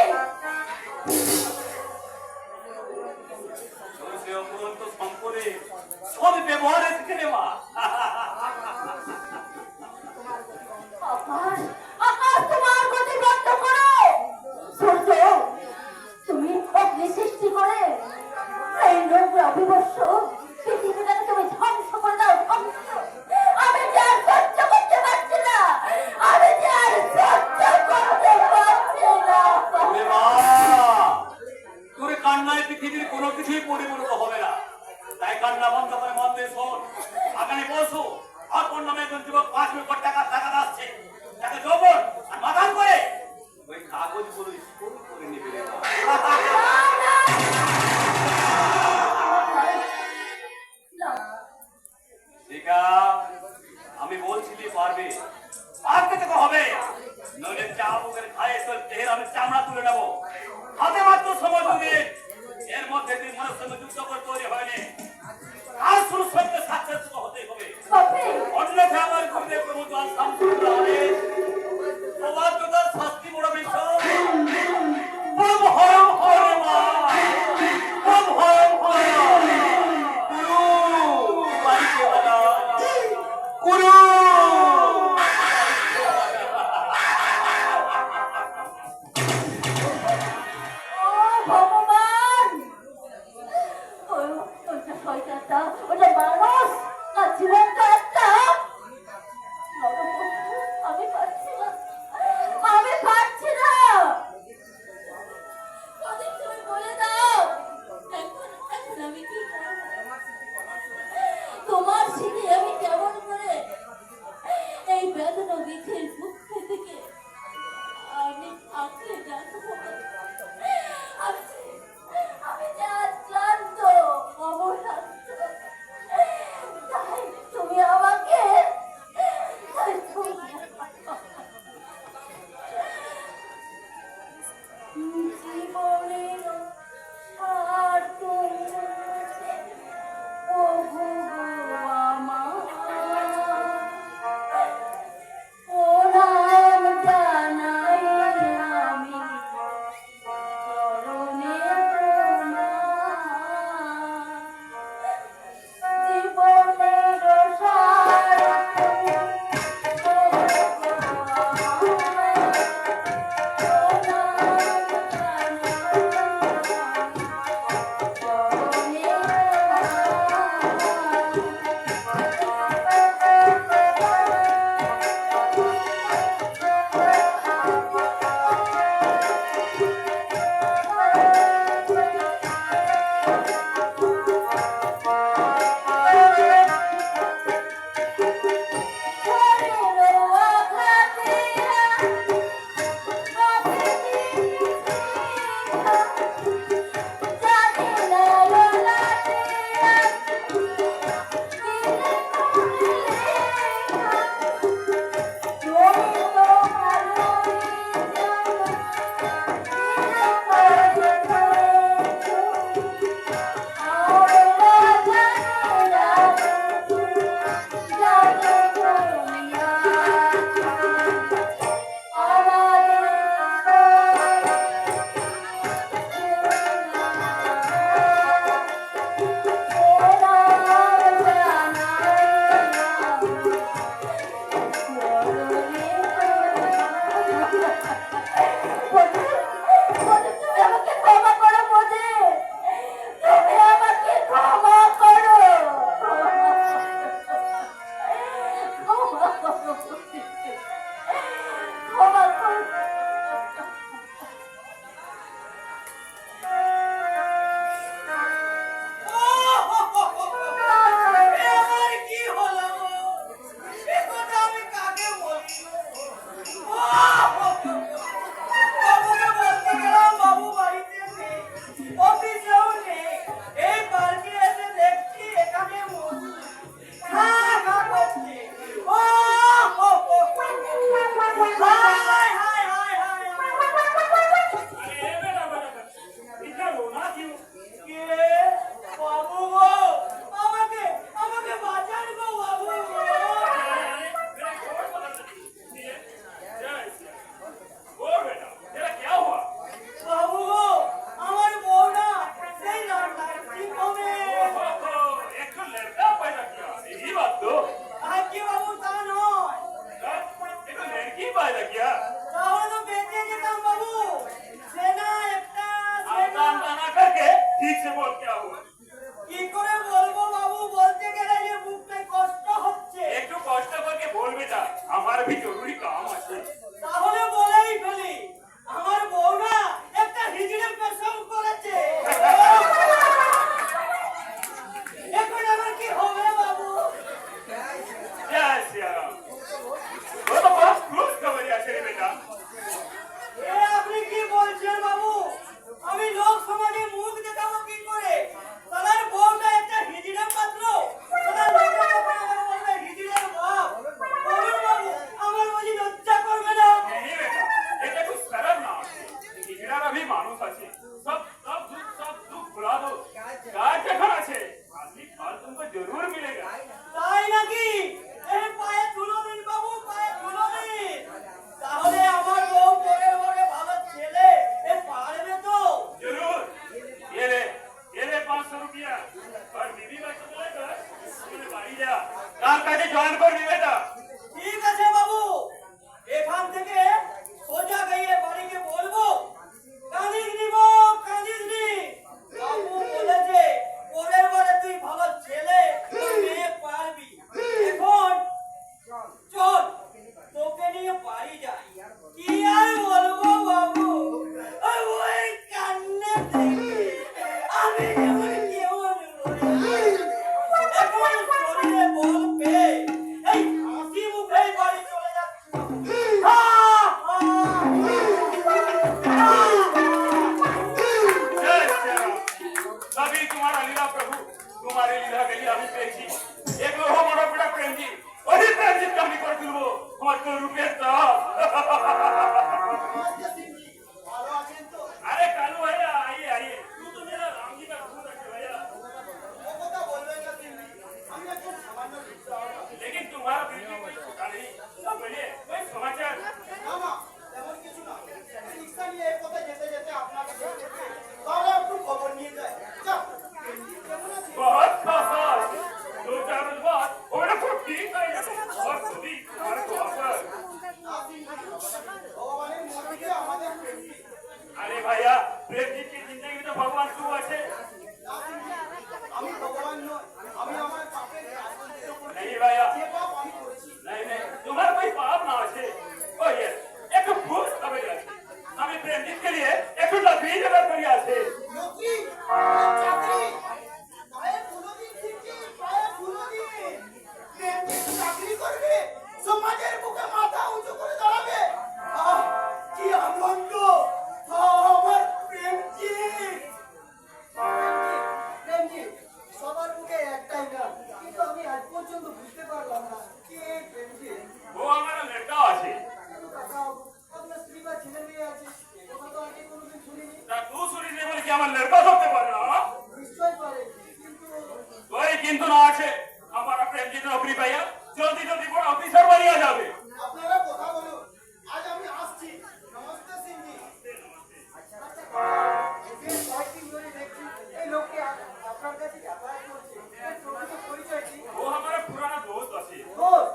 S4: তোর সে অপরন্ত সম্পদে সব ব্যবহারে শিখে নেওয়া।
S5: আকাশ আকাশ তোমার গতি বন্ধ করো সূর্য তুমি অগ্নি সৃষ্টি করে এই নোংরা বিবর্ষ পৃথিবীটাকে তুমি ধ্বংস করে দাও ধ্বংস আমি যে আর সহ্য করতে পারছি না আমি যে আর সহ্য করতে পারছি না
S4: ওরে মা, তোর কান্নায় পৃথিবীর কোনো কিছুই পরিপূর্ণ হবে না, তাই কান্না বন্ধ করে মত দিয়ে শোন। আগামী পরশু অর্পণ নামে একজন যুবক 5 লক্ষ টাকা আসছে, তাকে যৌবন আর মাদান করে ওই কাগজগুলো স্কুল করে নিবি রে মা। টিকা আমি বলছিলি পারবে, পারতে তোকে হবে, নইলে চাবুকের খায়ে তোর দেহের আমি চামড়া তুলে নেবো। হাতে মাত্র সময় 2 দিন, এর মধ্যে তুই মনের সঙ্গে যুক্ত করে তৈরি হয়নি, আর শুরু সত্যি সাকসেস হতেই হবে।
S5: বাপি
S4: অন্যথা আমার গুরুদেব প্রভু দয়াল শ্যামসুন্দর আদেশ, প্রবাদদাতার শাস্তি বড় বিষয়, বড় ভয়ং হয় মা, বড় ভয়ং হয়। গুরু বাড়িতে বাজা, গুরু ভাইয়া আমার ভি জরুরি কাম আছে।
S1: তাহলে বলেই ফেলি, আমার বউ না একটা হিজড়ে পেশাব করেছে। এখন আমার কি হবে বাবু?
S4: जय सिया राम। वो तो बहुत खुश खबरी আছে রে বেটা।
S1: এ আপনি কি বলছেন বাবু? আমি লোক সমাজে মুখ দেখাবো কি করে? তার বউটা একটা হিজড়ে পাত্র, তার লোকের কাছে আমার বলবে হিজড়ের বাপ। বলুন বাবু, আমার বুঝি লজ্জা করবে না?
S4: नहीं बेटा, এটা कुछ शर्म ना হিজড়ার भी মানুষ আছে। सब दुख भुला दो। কাজ যেখানে আছে आदमी फल तुमको जरूर मिलेगा।
S1: তাই নাকি? এই পায়ে ধুলো দিন বাবু, পায়ে ধুলো দিন। তাহলে আমার বউ পরে পরে ভালো ছেলে এ পারবে তো?
S4: जरूर। ये ले 500 रुपया और बीवी बच्चे को लेकर स्कूल बाड़ी जा। काम काजे जॉइन कर दी बेटा।
S1: ঠিক আছে বাবু, এখান থেকে সোজা গিয়ে বাড়িকে বলবো কাঁদিস নি বউ, কাঁদিস নি। বাবু বলেছে পরের বারে তুই ভালো ছেলে তোর মেয়ে পারবি। এখন চল তোকে নিয়ে বাড়ি যাই। কি আর বলবো বাবু, ওই কান্না থেকে আমি যেমন কেমন মরে গেছি। এখন শরীরে বল পেয়ে এই হাসি মুখেই বাড়ি চলে যাচ্ছি।
S4: जय सिया राम। सभी तुम्हारा लीला प्रभु, तुम्हारे लीला के लिए अभी पेशी एक लोग हो बड़ा बड़ा प्रेम जी वही प्रेम जी कमी कर दिलबो हमारे को रुपये तो
S1: ভালো আছেন তো?
S4: अरे कालू भैया आइए तू तो मेरा राम जी का दूध है भैया।
S1: ও কথা বলবেন না তিনি, আমি একজন সামান্য ভিক্ষা।
S4: लेकिन तुम्हारा बीवी कोई छोटा नहीं। सब बढ़िया कोई समाचार?
S1: না না, তেমন কিছু না। রিক্সা নিয়ে এই পথে যেতে যেতে আপনাকে দেখতে তাহলে একটু খবর নিয়ে যায়। যাও, কেমন আছেন?
S4: बहुत खास दो चार रोज बाद वो मेरा खूब ठीक है और खुदी हमारे को ऑफर।
S1: ভগবানের মধ্যে আমাদের প্রেমী।
S4: अरे भैया प्रेम जी की जिंदगी में तो भगवान तू अच्छे
S1: আমি ভগবান নয়, আমি আমার পাপের শাস্তির উপর
S4: नहीं भैया
S1: যে পাপ আমি করেছি
S4: नहीं तुम्हारा कोई पाप ना আছে। ओ ये एक खुश खबर है हमें प्रेम जी के लिए एक लकड़ी जगह पर আছে।
S1: নকি চাকরি পায়ে ফুলো দিন শিখছি, পায়ে ফুলো দিন। প্রেমী চাকরি করবে, সমাজের বুকে মাথা উঁচু করে দাঁড়াবে। আহ কি আনন্দ! আমার প্রেমজি, প্রেমজি সবার মুখে একটাই না, কিন্তু আমি আজ পর্যন্ত বুঝতে পারলাম না কে প্রেমজি।
S4: वो हमारा लड़का আছে।
S1: কিন্তু কাকা, আপনার স্ত্রী বা ছেলে মেয়ে আছে, কথা তো আগে কোনোদিন শুনিনি।
S4: তা तू सुनी नहीं बोल कि আমার लड़का ধরতে পারে না।
S1: নিশ্চয় পারে, কিন্তু
S4: कोई किंतु ना আছে। हमारा प्रेम जी नौकरी पाया जल्दी जल्दी बड़ा ऑफिसर बनिया जावे।
S1: আপনারা কথা বলুন, আজ আমি আসছি। নমস্তে সিংজি। আচ্ছা, বেশ কয়েকদিন ধরে দেখছি এই লোকটি আপনার কাছে যাতায়াত করছে। এর প্রকৃত পরিচয় কি?
S4: वो हमारा पुराना दोस्त আছে।
S1: দোস্ত,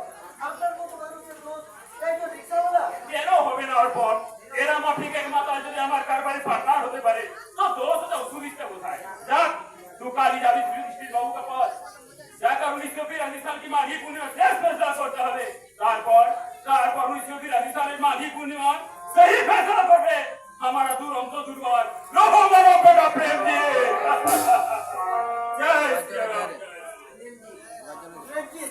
S1: আপনার মতো মানুষের দোস্ত, তাই তো রিক্সাওয়ালা।
S4: কেন হবে না ওর পর এরা মাফিক এক মাথা যদি আমার কারবারে পার্টনার হতে পারে তো দোস্ত তো সুনিশ্চিত কোথায় যাক तू काली जाबी दृष्टि बाबू का पास जाकर 1982 साल की माघी पूर्णिमा शेष फैसला करते হবে তারপর 1982 সালের মাঘी पूर्णिमा सही फैसला করবে हमारा दुरंत दुर्বার रहो मेरा बेटा प्रेम जी। जय श्री राम।
S1: প্রেমজি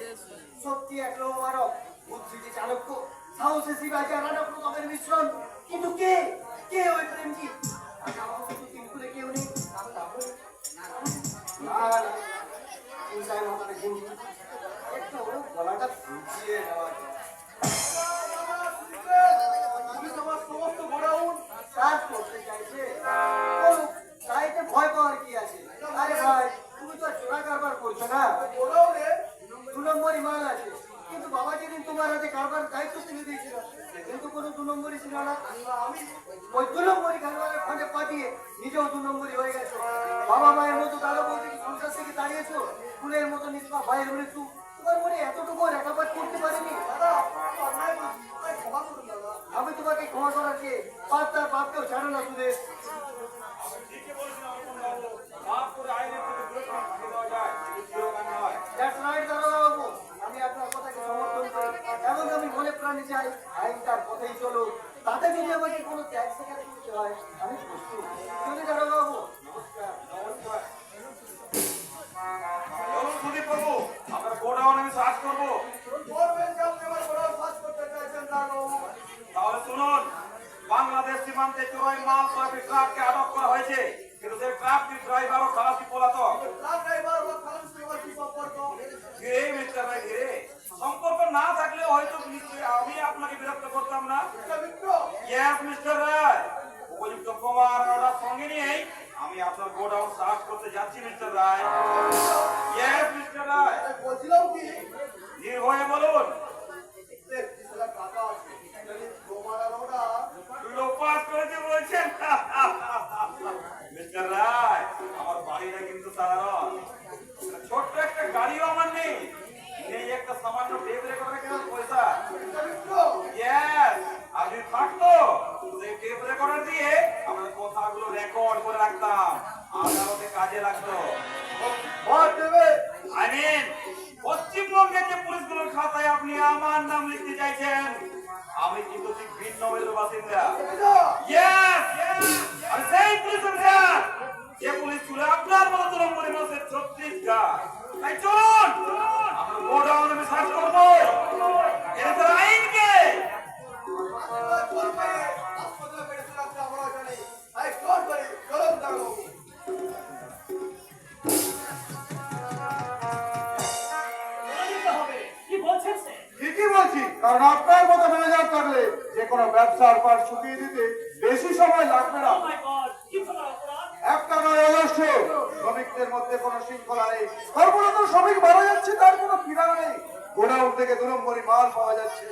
S1: সত্যি এক মানব, বুদ্ধিতে চাণক্য, সাহসে শিবাজি আর রানা প্রতাপের মিশ্রণ। কিন্তু কে কে ওই প্রেমজি? তিনকুলে কেউ নেই। না না, চিন্তায় মাথাটা ঘুরছে। একটু গলাটা ফুঁচিয়ে নেওয়া যায়। আমি তোমার সমস্ত গোডাউন সার্চ করতে চাইছে। বলো, তাইতে ভয় পাওয়ার কি আছে? আরে ভাই, তুমি তো চোরা কারবার করছো না। গোডাউনে 2 নম্বরই মাল আছে, কিন্তু বাবা যেদিন তোমার হাতে কারবার দায়িত্ব তুলে দিয়েছিল সেদিন তো কোনো 2 নম্বরই ছিল না। আমি ওই 2 নম্বরই কারবারের ফাঁদে পা দিয়ে নিজেও 2 নম্বরই হয়ে গেছো। বাবা মায়ের মতো দাদা বলতে কি সংসার থেকে দাঁড়িয়েছো? ফুলের মতো নিষ্পা ভাইয়ের মৃত্যু তোমার মনে এতটুকু রেখাপাত করতে পারেনি। দাদা, অন্যায় করছি, আমায় ক্ষমা করুন দাদা। আমি তোমাকে ক্ষমা করার কে? পাপ তার পাপকেও ছাড়ো না সুদেশ।
S2: মাফ করে আইনের থেকে দূরে থাকতে দেওয়া যায়, কিন্তু চিরকাল নয়।
S1: That's right, দাদা বাবু, আমি আপনার কথাকে সমর্থন করি। এবং আমি প্রাণে চাই আইন তার পথেই চলো, তাতে যদি আমাকে কোনো ত্যাগ স্বীকার করতে হয় আমি প্রস্তুত। চলে যাবো বাবু, নমস্কার।
S2: নমস্কার। চলুন সুদীপ বাবু, আপনার গোডাউন আমি সার্চ করবো। বলবেন যে আপনি আমার গোডাউন সার্চ করতে চাইছেন দাঁড়াবো। তাহলে শুনুন, বাংলাদেশ সীমান্তে চোরাই মাল সরাসরি ট্রাককে আটক করা হয়েছে, কিন্তু সেই ট্রাকটির ড্রাইভার ও খালাসি পলাতক। ট্রাক ড্রাইভার ও খালাসি আমার কি সম্পর্ক? ধীরে মিস্টার ভাই ধীরে, সম্পর্ক না থাকলে হয়তো নিশ্চয়ই আমি আপনাকে বিরক্ত করতাম না। ইয়েস মিস্টার রায়, উপযুক্ত প্রমাণ অর্ডার সঙ্গে নিয়েই আমি আপনার গোডাউন সার্চ করতে যাচ্ছি মিস্টার রায়। ইয়েস মিস্টার রায়, বলছিলাম কি নির্ভয়ে বলুন। লোপাস করেছে বলছেন? মিস্টার রায়, আমার বাড়িটা কিন্তু সাধারণ, ছোট্ট একটা গাড়িও আমার নেই, নেই একটা সামান্য টেপ রেকর্ডার কেনার পয়সা। ইয়েস, আপনি থাকতো সেই টেপ রেকর্ডার দিয়ে আমরা কথাগুলো রেকর্ড করে রাখতাম, আদালতে কাজে লাগতো। আই মিন পশ্চিমবঙ্গের যে পুলিশগুলোর খাতায় আপনি আমার নাম লিখতে চাইছেন, আমি কিন্তু ঠিক ভিন্ন বাসিন্দা। ইয়েস, আর সেই পুলিশ অফিসার যে পুলিশ ছিল আপনার মতো তরুণ মানুষের 36 গা। তাই চলুন আমরা গোডাউন আমি সার্চ করবো, এটা তো আইনকে।
S6: কি বলছেন সে?
S2: ঠিকই বলছি, কারণ আপনার মতো ম্যানেজার থাকলে যে কোনো ব্যবসার পার শুকিয়ে দিতে বেশি সময় লাগবে না।
S6: Oh my God, কি তোমার অপরাধ?
S2: একটা নয় অজস্র শ্রমিকদের মধ্যে কোনো শৃঙ্খলা নেই, সর্বনত শ্রমিক মারা যাচ্ছে, তার কোনো ফিরা নেই, গোডাউন থেকে 2 নম্বরই মাল পাওয়া যাচ্ছে।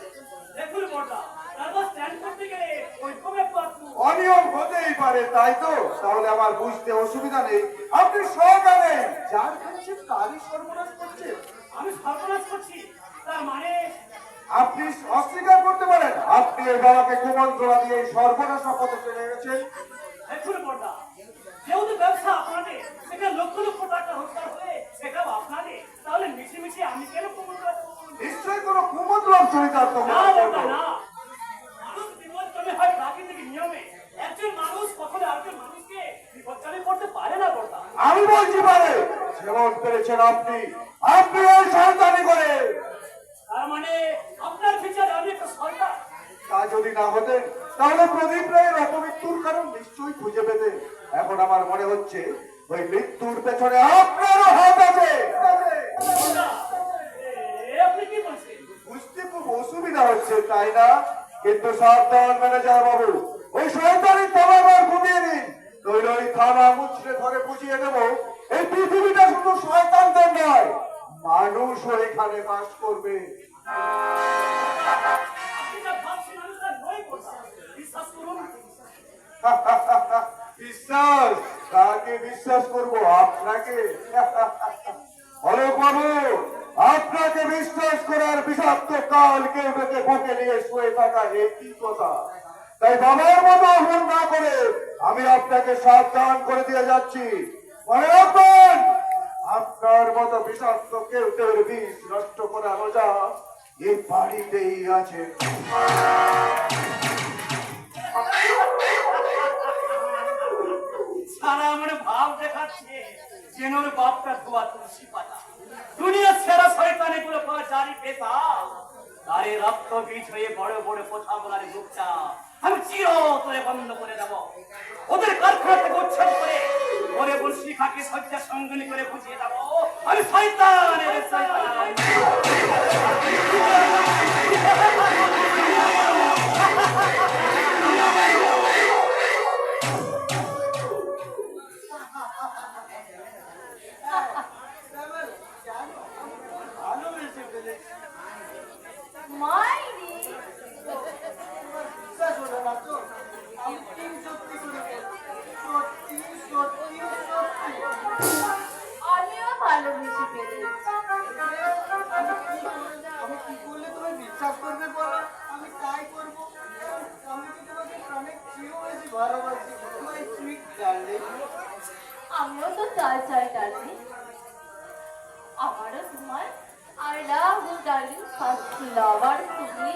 S6: দেখুন বড়দা, তারপর স্ট্যান্ড করতে গেলে ওই কমে পারতো।
S2: অনিয়ম হতেই পারে, তাই তো? তাহলে আমার বুঝতে অসুবিধা নেই, আপনি সহকারে যার খাচ্ছেন তারই সর্বনাশ করছেন।
S6: আমি সর্বনাশ করছি, তার মানে
S2: আপনি অস্বীকার করতে পারেন আপনি এই বাবাকে কুমন্ত্রণা দিয়ে এই সর্বনাশ পথে চলে গেছেন।
S6: দেখুন বড়দা, যেহেতু ব্যবসা আপনাদের, সেখানে লক্ষ লক্ষ টাকা রোজগার হলে সেটাও আপনাদের, তাহলে মিশে আমি কেন কমন্ড করবো?
S2: নিশ্চয়ই কোনো কুমন্ত্রণ চরিতার্থ
S6: না বড়দা না, মানুষ বিপদজনক হয় প্রাকৃতিক নিয়মে, একজন মানুষ কখনো আরেকজন মানুষকে বিপদজনক করতে পারে না বড়দা।
S2: আমি বলছি পারে, যেমন পেরেছেন আপনি, আপনি ওই সন্তানি করে।
S6: তার মানে আপনার বিচারে আমি একটা সরকার।
S2: তা যদি না হতেন তাহলে প্রদীপ রায়ের অপমৃত্যুর কারণ নিশ্চয়ই খুঁজে পেতেন। এখন আমার মনে হচ্ছে ওই মৃত্যুর পেছনে আপনারও হাত আছে।
S6: বড়দা, আপনি কি বলছেন?
S2: বুঝতে খুব অসুবিধা হচ্ছে তাই না? কিন্তু সাবধান ম্যানেজার বাবু, ওই সন্তানি তলাবার ঘুমিয়ে দিন, নইলে ওই থানা মুচড়ে ধরে বুঝিয়ে দেব এই পৃথিবীটা শুধু শয়তানদের নয়, মানুষও এখানে বাস করবে।
S6: আপনি যা ভাবছেন আমি তা নই বড়দা, বিশ্বাস করুন।
S2: বিশ্বাস? কাকে বিশ্বাস করব, আপনাকে? অলোক বাবু, আপনাকে বিশ্বাস করার বিষাক্ত কাল কেউ ডেকে বুকে নিয়ে শুয়ে থাকা একই কথা। তাই বাবার মতো ভুল না করে আমি আপনাকে সাবধান করে দিয়ে যাচ্ছি, মনে রাখবেন আপনার মতো বিষাক্ত কেউ কেউ বিষ নষ্ট করা রোজা এই বাড়িতেই আছে।
S6: সারা আমার ভাব দেখাচ্ছে যেন ওর বাপটা ধোয়া তুলসী পাতা, দুনিয়ার সেরা শয়তানি গুলো পাওয়া জারি পেতা, তারে রক্ত বীজ হয়ে বড় বড় কথা বলার মুখটা আমি চিরতরে বন্ধ করে দেব। ওদের কারখানা থেকে উচ্ছেদ করে ওরে বলছি খাকে শয্যা সঙ্গনী করে বুঝিয়ে দেব আমি শয়তানের শয়তান।
S1: ভালোবেসে ফেলেছি।
S5: মাইরি
S1: বিশ্বাস হলো না তো? সত্যি সত্যি করে বলছি। সত্যি সত্যি সত্যি।
S5: আমিও ভালোবেসে ফেলেছি।
S1: আমি কি করলে তুমি বিশ্বাস করবে বলো? আমি তাই করবো। আমি তো তোমাকে অনেক চেয়েও বেশি ভালোবাসি। My sweet darling।
S5: আমিও তো তাই চাই ডার্লিং। আমারও তোমার I love you darling, first lover তুমি।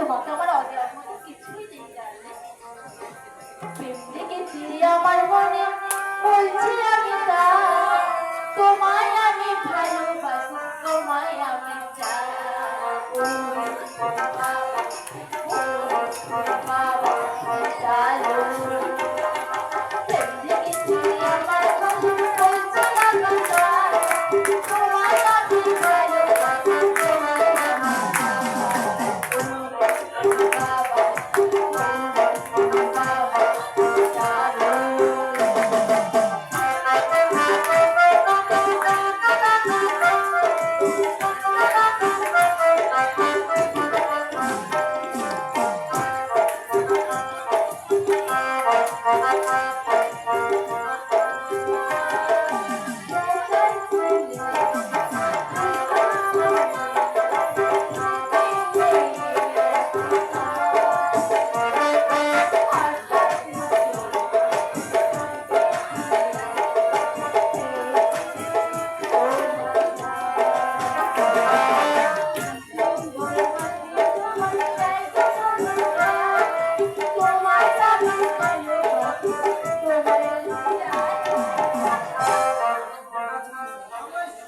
S5: তোমাকে আমার অদেওয়ার মতো কিছুই নেই জানলে। প্রেম দেখেছি আমার মনে, বলছি আমি তাই, তোমায় আমি ভালোবাসি, তোমায় আমি চাই। ও বাবা, ও বাবা, চলো। প্রেম দেখেছি আমার মনে, বলছি আমি তাই, তোমায় আমি ভালোবাসি, তোমায় আমি
S1: আমার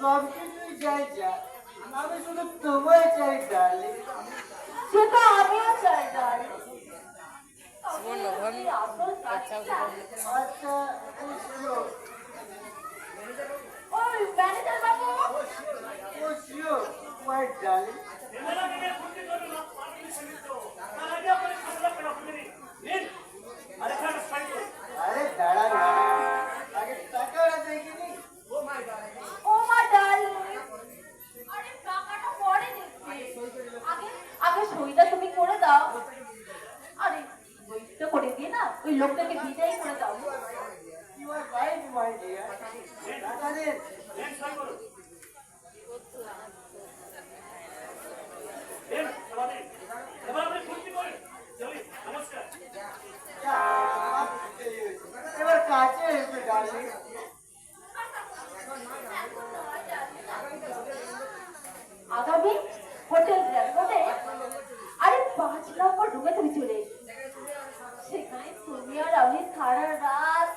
S1: সব কিছুই চাই যা, আমি শুধু তোমায় চাই ডার্লিং।
S5: সেটা আমিও চাই darling।
S3: সুবর্ণ ধন
S5: আসল
S3: আচ্ছা
S5: কাজটা,
S1: আচ্ছা এই শোনো,
S5: ওই manager Babu,
S1: O sure my darling. আরে দাঁড়া না, আগে টাকাটা দেখিনি।
S5: ও মা ডার্লিং। আরে টাকাটা পরে দেখবে, আগে আগে সইটা তুমি করে দাও। আরে সইটা করে দিয়ে না ওই লোকটাকে বিদায় করে দাও।
S1: You are right, my dear. টাকা দিন। যা, সব দেরি হয়েছে। এবার কাছে এসে ডার্লিং।
S5: আগামী হোটেল গ্র্যান্ডে আরে 5 নম্বর রুমে তুমি চলে এসো। সেখানে তুমি আর আমি সারা রাত,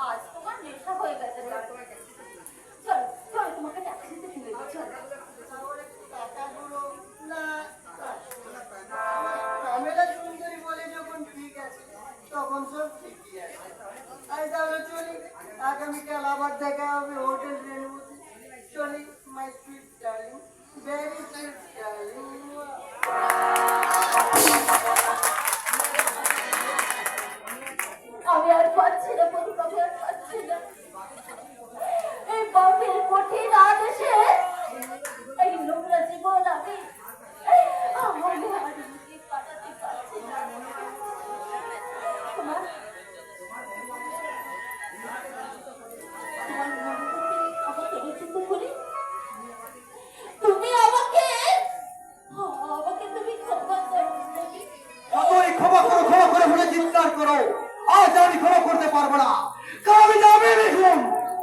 S5: আজ তোমার নেশা হয়ে গেছে। চলো চলো তোমাকে ট্যাক্সিতে তুলে দিই, চলো।
S1: টাকাগুলো না, কামেলা সুন্দরী বলে যখন ঠিক আছে, তখন সব ঠিকই আছে। আমি তাহলে চলি, আগামীকাল আবার দেখা হবে হোটেল রেনুতে। চলি, my sweet darling, very sweet darling.
S5: আমি আর পাচ্ছি না প্রদীপ, আমি আর পাচ্ছি না। এই বাপের কঠিন আদেশে এই নোংরা জীবন আমি কাটাতে পারছি না। তোমার তোমার মনে থেকে আমাকে চিন্তা করি, তুমি আমাকে তুমি ক্ষমা করো দেবী।
S1: যতই ক্ষমা করে বলে চিৎকার করো, আজ আমি ক্ষমা করতে পারবো না। কারণ আমি যাবে দেখুন,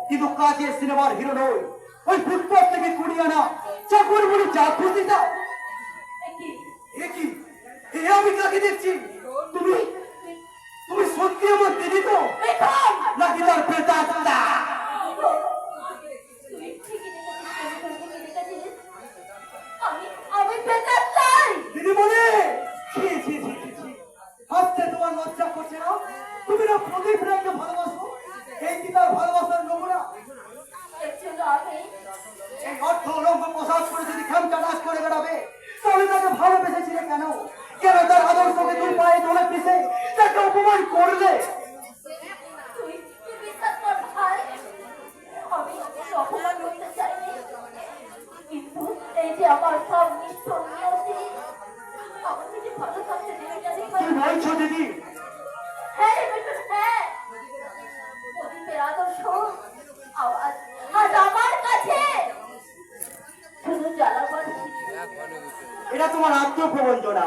S1: কিন্তু কাজের সিনেমার হিরো নই। ওই ফুটপাথ থেকে কুড়িয়ে আনা চাকর মুড়ি যা খুঁজতে চাও।
S5: কি
S1: এ কি, এ আমি কাকে দেখছি? তুমি তুমি সত্যি আমার দিদি তো, নাকি তার প্রেতাত্মা?
S5: তুই ঠিকই দেখেছিস, আমি বেকার চাই।
S1: দিদি বলে হাসতে তোমার লজ্জা করছে না? তুমি না প্রদীপ রায়কে ভালোবাসো, এই কি তার ভালোবাসার নমুনা?
S5: দেখছিল আমি
S1: এই অর্থ লঙ্ঘ পোশাক করে যদি খামটা নাশ করে বেড়াবে, তাহলে তাকে ভালোবেসেছিলে কেন? কেন তার আদর্শকে দুই পায়ে তোলে পিছে তাকে অপমান করলে?
S5: তুই বিশ্বাস কর ভাই, আমি অপমান করতে চাইনি, কিন্তু এই যে আমার সব নিষ্ঠুর নিয়তি আমাকে যে ভালো থাকতে দেবে জানি
S1: কি বলছো দিদি?
S5: হ্যাঁ রে বেটুল, হ্যাঁ। প্রদীপের আদর্শ আওয়াজ আজ আমার কাছে শুধু জ্বালাবার।
S1: এটা তোমার আত্মপ্রবঞ্চনা।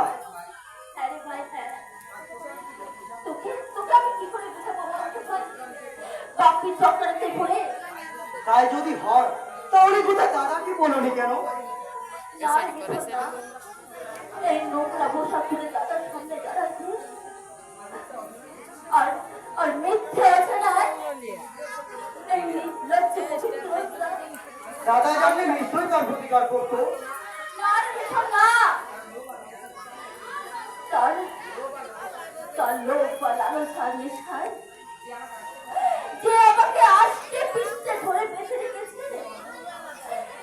S5: হ্যাঁ রে ভাই, হ্যাঁ। তোকে আমি কি করে বুঝাবো বলতো ভাই? বাপির চক্করেতে পড়ে
S1: তাই যদি হয় তাহলে কোথায় দাদা কি বলনি কেন?
S5: না,
S3: Decide করেছে না?
S5: এই নোংরা পোশাক পরে দাদার সামনে দাঁড়াচ্ছে আর আর মিথ্যে আছে না এই নির্লজ্জ পবিত্রতা
S1: দাদা জানলে নিশ্চয়ই তার প্রতিকার করতো।
S5: আর কিছু না তার তার লোক বা লালসার নেশায় যে আমাকে আষ্টে পিষ্টে ধরে বেঁচে রেখেছে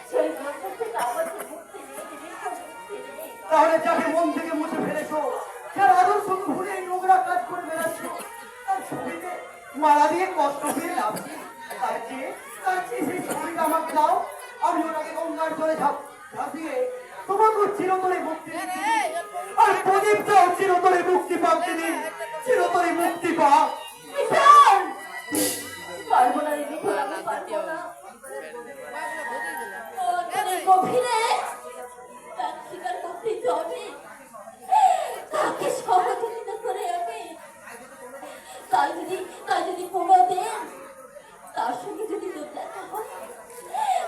S5: সেই বন্ধু থেকে আমাকে মুক্তি নেই মুক্তি নেই।
S1: তাহলে যাকে মন থেকে মুছে ফেলেছো, যার আদর্শ ভুলে এই নোংরা কাজ করে বেড়াচ্ছ, তার ছবিতে মালা দিয়ে কষ্ট পেয়ে লাভ নেই। তার চেয়ে সেই ছবিটা আমাকে দাও, আমি ওটাকে গঙ্গার জলে ঝাঁপিয়ে তোমাকে চিরতরে মুক্তি দিচ্ছি। আর প্রদীপটাও চিরতরে মুক্তি পাচ্ছে দিন, চিরতরে মুক্তি পাক।
S5: বিশাল পারবো না রে বিশাল, আমি পারবো না। অন্তরের গভীরে তার স্বীকার করতেই তো হবে, তাকে সহযোগিতা করে আমি কাল যদি কোনোদিন তার সঙ্গে যদি তোর দেখা হয়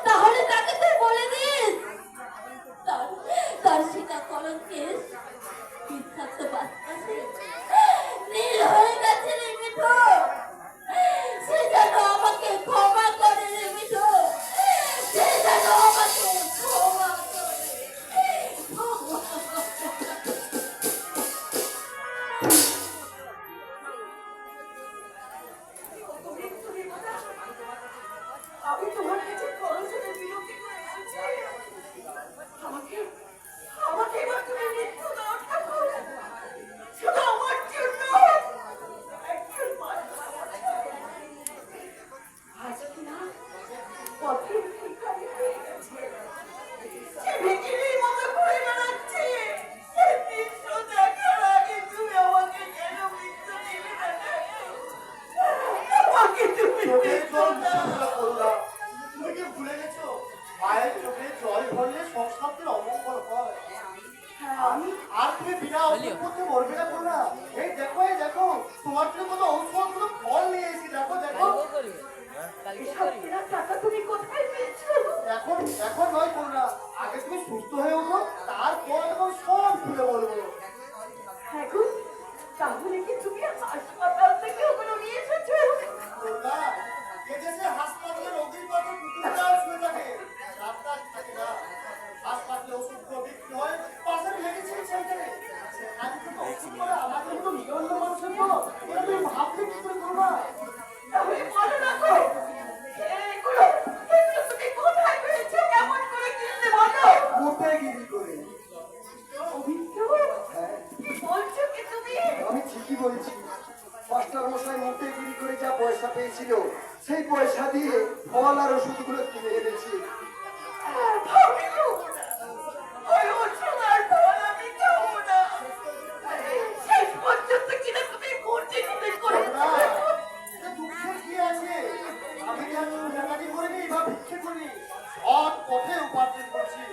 S5: তাহলে তাকে তুই বলে দিস তার সেটা কলঙ্কের বিষাক্ত বাতাসে নীল হয়ে গেছে রে মিঠু, সে যেন আমাকে ক্ষমা করে রে মিঠু, সে যেন আমাকে ক্ষমা করে। আমি তোমার কাছে করজনের বিনতি করে এসেছি, আমাকে আমাকে এবার তুমি মৃত্যু দাও ঠাকুর, শুধু আমার জন্য একজন মানুষ আজ কিনা পথের ভিখারি হয়ে গেছে, সে ভিখিরির মতো ঘুরে বেড়াচ্ছে, সে দৃশ্য দেখার আগে তুমি আমাকে কেন মৃত্যু দিলে না ঠাকুর? আমাকে তুমি
S2: চোখের
S5: মৃত্যু
S2: জল
S5: দাও।
S2: মিশিয়ে করলাম। তুমি কি ভুলে গেছো মায়ের চোখে জল ভরলে সংস্কারের অমঙ্গল হয়। আর তুমি বিনা ওষুধ করতে মরবে না করোনা। এই দেখো তোমার জন্য কত ঔষধ কত ফল নিয়ে এসেছি, দেখো
S5: এসব কেনার টাকা তুমি কোথায় পেয়েছো?
S2: এখন নয় করোনা, আগে তুমি সুস্থ হয়ে ওঠো, তারপর এখন সব খুলে বলবো।
S5: হ্যাঁ গো, তাহলে কি তুমি হাসপাতাল থেকে ওগুলো নিয়ে এসেছো?
S2: করোনা, এদেশে হাসপাতালে রোগীর পাশে কুকুররা শুয়ে থাকে, ডাক্তার থাকে না। হাসপাতালে ওষুধ বিক্রি হয়, পাশের মেডিসিন সেন্টারে। সেখানে থেকে ওষুধ করে আমাদের মতো নিরন্ন মানুষের তো এটা তুমি ভাবলে কি করে করোনা?
S5: তাহলে বলো না গো, এগুলো তুমি কোথায় পেয়েছো, কেমন করে কিনলে বলো?
S1: কোথায় গিরি করে?
S5: অভিজ্ঞ?
S1: হ্যাঁ,
S5: কি বলছো কি তুমি?
S1: আমি ঠিকই বলছি। মাস্টার মশাই মোটে গিরি করে যা পয়সা পেয়েছিল, সেই পয়সা দিয়ে ফল আর ওষুধগুলো কিনে এনেছি।
S5: আমি খাবো না, ওই ওষুধ আর ফল আমি খাবো না। শেষ পর্যন্ত কিনা তুমি মূর্তি কিনে করেছো।
S2: এটা দুঃখের কি আছে? আমি যেমন ডাকাতি করিনি বা ভিক্ষে করিনি, সৎ পথে উপার্জন করছি।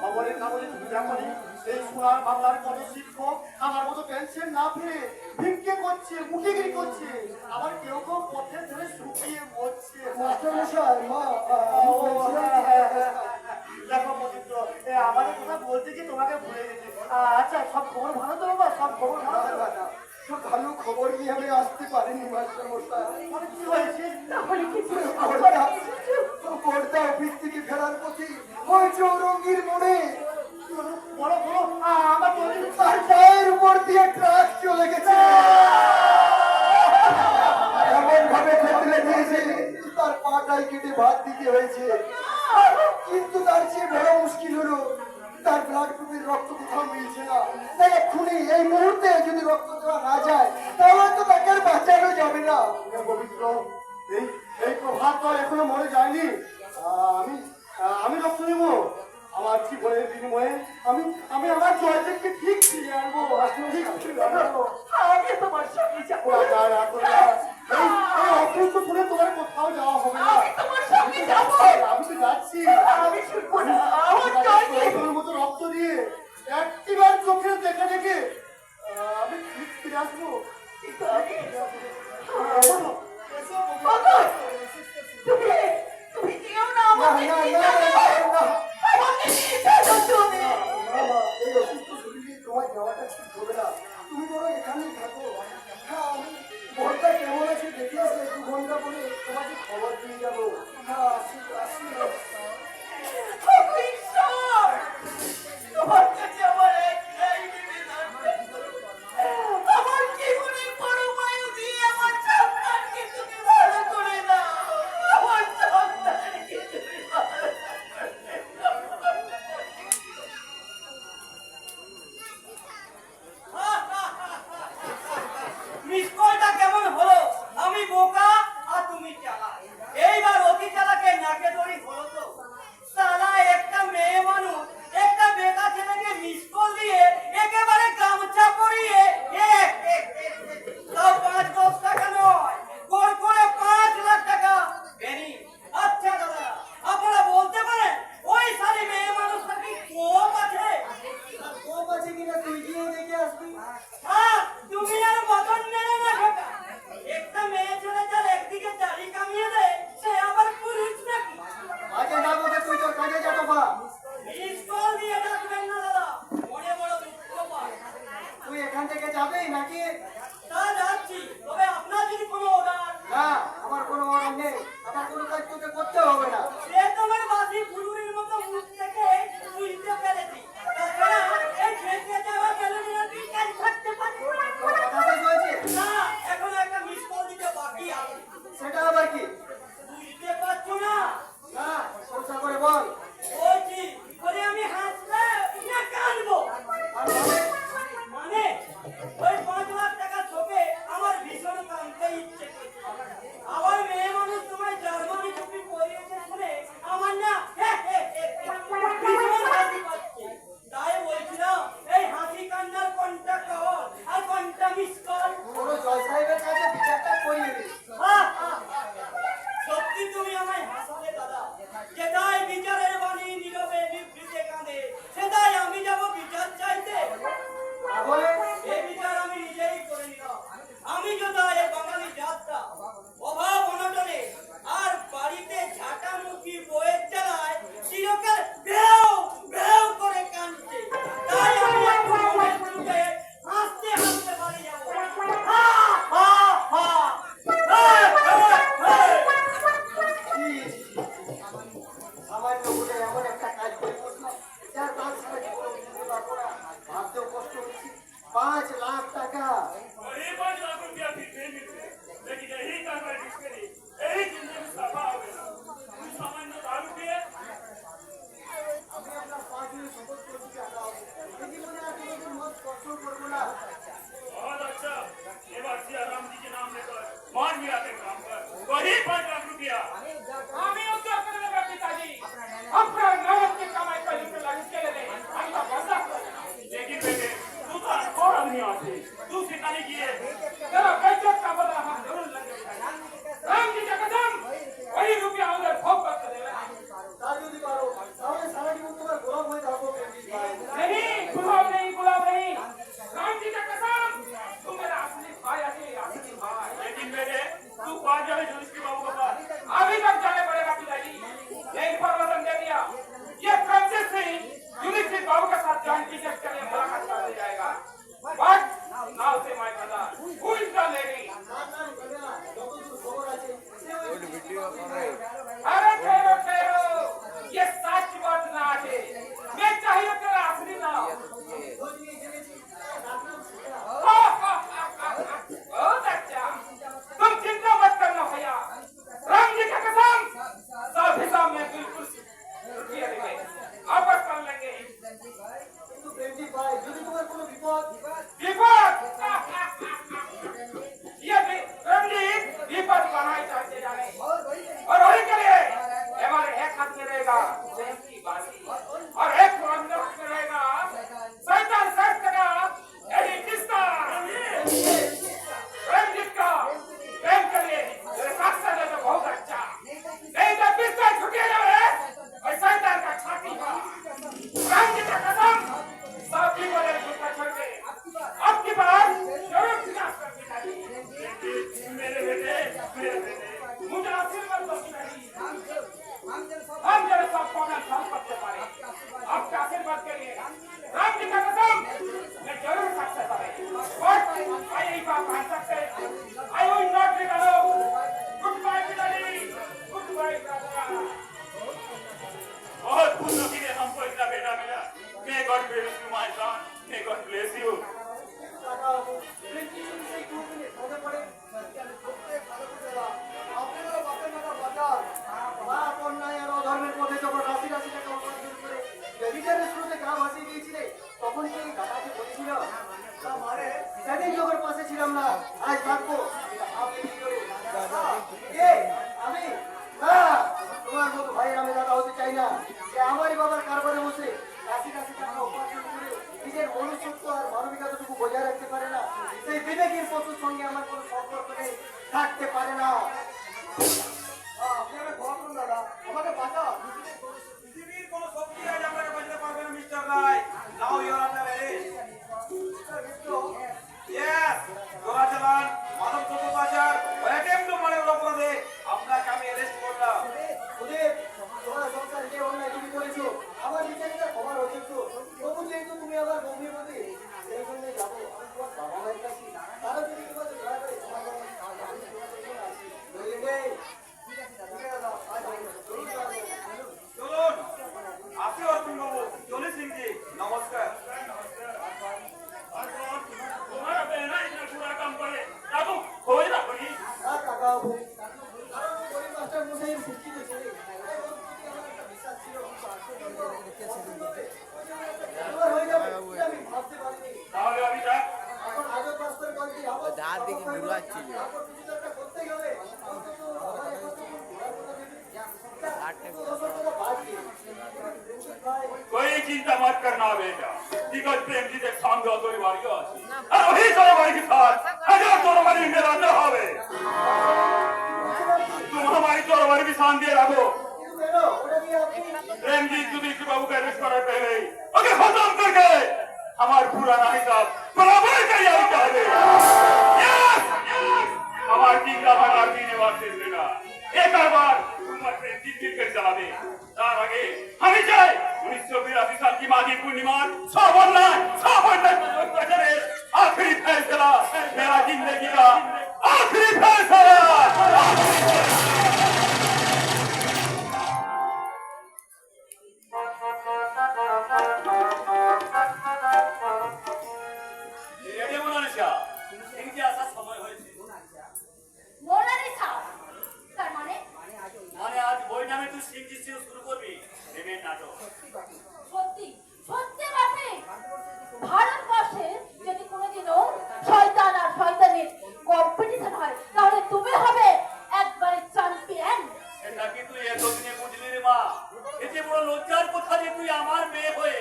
S2: খবরের কাগজে বিজ্ঞাপনে এই সোনার বাংলার কত শিক্ষক আমার মতো পেনশন না পেয়ে ভিক্ষে করছে, মুখিগিরি করছে, আবার কেউ পথে ধরে শুকিয়ে মরছে।
S1: মাস্টার মশাই, মা,
S2: দেখো মজিত্র, আমাদের কথা বলতে কি তোমাকে ভুলে গেছি। আচ্ছা, সব খবর ভালো তো বাবা? সব খবর ভালো তো?
S1: তো ভালো খবর নিয়ে আমি আসতে পারিনি মাস্টার মশাই।
S2: মানে কি হয়েছে?
S5: তাহলে কি তুমি
S1: পর্দা অফিস থেকে ফেরার পথে ওই চৌরঙ্গির মোড়ে
S2: বলো আমার তো
S1: তার পায়ের উপর দিয়ে ট্রাক চলে গেছে, এমন ভাবে থেতলে দিয়েছে তার পাটাই কেটে ভাত দিতে হয়েছে। কিন্তু তার চেয়ে বড় মুশকিল হলো তার ব্লাড গ্রুপের রক্ত কোথাও মিলছে না। তাই এক্ষুনি এই মুহূর্তে যদি রক্ত দেওয়া না যায় তাহলে তো তাকে আর বাঁচানো যাবে না।
S2: পবিত্র, এই প্রভাত তো এখনো মরে যায়নি। আমি রক্ত নেব আমার জীবনের বিনিময়ে। আমি আমার জয়দেবকে ঠিক ফিরিয়ে আনবো, ঠিক ফিরিয়ে আনবো।
S5: আগে তোমার সঙ্গে যাবো।
S2: এই অসুস্থ শুনে তোমার কোথাও যাওয়া হবে না।
S5: আমি তোমার সঙ্গে যাবো।
S2: আমি তো যাচ্ছি।
S5: আমি শুনবো না, আমার জয়কে
S2: তোর মতো রক্ত দিয়ে একটিবার চোখে দেখে দেখে আমি ঠিক ফিরে আসবো।
S5: কিন্তু আমি বাবা, তুমি যেও না, আমাকে নিয়ে যাবে। আমাকে নিয়ে যাবে তুমি।
S1: এই অসুস্থ শরীরে
S8: ঈশ্বর, তোমার কাছে আমার একটাই নিবেদন। আমার জীবনের পরমায়ু দিয়ে আমার সন্তানকে তুমি ভালো করে দাও। আমার সন্তানকে তুমি ভালো করে
S1: মিসকলটা কেমন হলো? আমি বোকা আর তুমি চালাক। এইবার অতি চালাকের নাকে দড়ি হলো তো। সালা
S4: बहुत खुश की हम पहला बेटा मेरा may God bless you my son may God bless you
S1: কাকা বাবু প্রেসিডেন্ট সেই কুকুরে মনে পড়ে প্রত্যেক ভালো করে দাও আপনারা বাপের মাথা বাজার বাপ অন্যায় আর অধর্মের পথে যখন রাশি রাশি টাকা উপার্জন করে বেবিচারের স্রোতে গা ভাসিয়ে দিয়েছিলে তখন কি এই দাদাকে বলেছিল না মারে সেদিন যখন পাশে ছিলাম না আজ থাকবো আপনি কি করে দাদা কে আমি না তোমার মতো ভাইয়ের আমি দাদা হতে চাই না যে আমারই বাবার কারবারে বসে রাশি রাশি টাকা উপার্জন করে নিজের মনুষ্যত্ব আর মানবিকতাটুকু বজায় রাখতে পারে না সেই বিবেকের পশুর সঙ্গে আমার কোনো সম্পর্ক নেই থাকতে পারে না আপনি আমাকে ক্ষমা করুন দাদা আমাকে বাঁচান
S2: পৃথিবীর কোনো শক্তি আজ আপনাকে বাঁচাতে পারবে না mister Roy now you're under arrest yes চোরাচালান মানব দ্রব্য পাচার ও অ্যাটেম্প টু মার্ডার অপরাধে আপনাকে আমি অ্যারেস্ট করলাম
S1: ওদের তোমার সংসার যে অন্যায় তুমি করেছো আমার বিচারিতা ক্ষমার অযোগ্য তবু যেহেতু তুমি আমার গম্ভীর মতে সেই জন্য যাবো আমি তোমার বাবা মায়ের কাছে তারা যদি তোমাকে দয়া করে ক্ষমা করে আমি তোমাদের জন্য আসি নইলে
S2: চলুন আসি অর্জুন বাবু চলে সিংজি নমস্কার
S4: तुम्हारा बहना इतना बुरा काम करे बाबू कोई ना कोई
S1: কাকা বাবু কারণ গরিব মাস্টার মশাই শিক্ষিত ছেলে তাই ওর প্রতি আমার একটা বিশ্বাস ছিল আমার হয়ে যাবে এটা আমি ভাবতে পারিনি
S4: তাহলে আমি যাক
S1: এখন আজও বাস্তবে বলছি আমার
S3: দাঁত দেখে নুড়াচ্ছিল।
S1: তারপর কিছু তো একটা করতেই হবে অন্তত আমার এখন তো ঘোরার কথা ভেবে
S4: कोई चिंता मत करना बेटा बिकॉज प्रेम जी के संग तोरी बारी আছে আর ওই তোর বাড়ি কি থাক হাজার তোর বাড়ি মেরা না হবে तुम हमारी তোর বাড়ি भी शान দিয়ে রাখো
S1: কিন্তু বেরো ওটা দিয়ে আপনি
S4: प्रेम जी सुधीर बाबू का अरेस्ट कराने पहले ही ओके खत्म करके हमारा पुराना हिसाब बराबर कर यार चाहे यस हमार जिंदा बना पीने वास्ते देगा एक बार तुम्हारे प्रेम जी फिर कर चला दे तार आगे हमें जाए 1982 साल की माघी पूर्णिमा सब आखिरी फैसला मेरा जिंदगी का आखिरी फैसला রেডি মোনালিসা সিংজি আসার সময় হয়েছে
S5: মোনালিসা তার মানে
S4: মানে আজ বই নামে তুই সিংজি শুরু করবি প্রেমের নাটক
S5: সত্যি সত্যি বাপে ভারতবর্ষে যদি কোনোদিনও শয়তান আর শয়তানের কম্পিটিশন হয় তাহলে তুমি হবে একবারে চ্যাম্পিয়ন
S4: এটা কি তুই এতদিনে বুঝলি রে মা এ যে বড় লজ্জার কথা যে তুই আমার মেয়ে হয়ে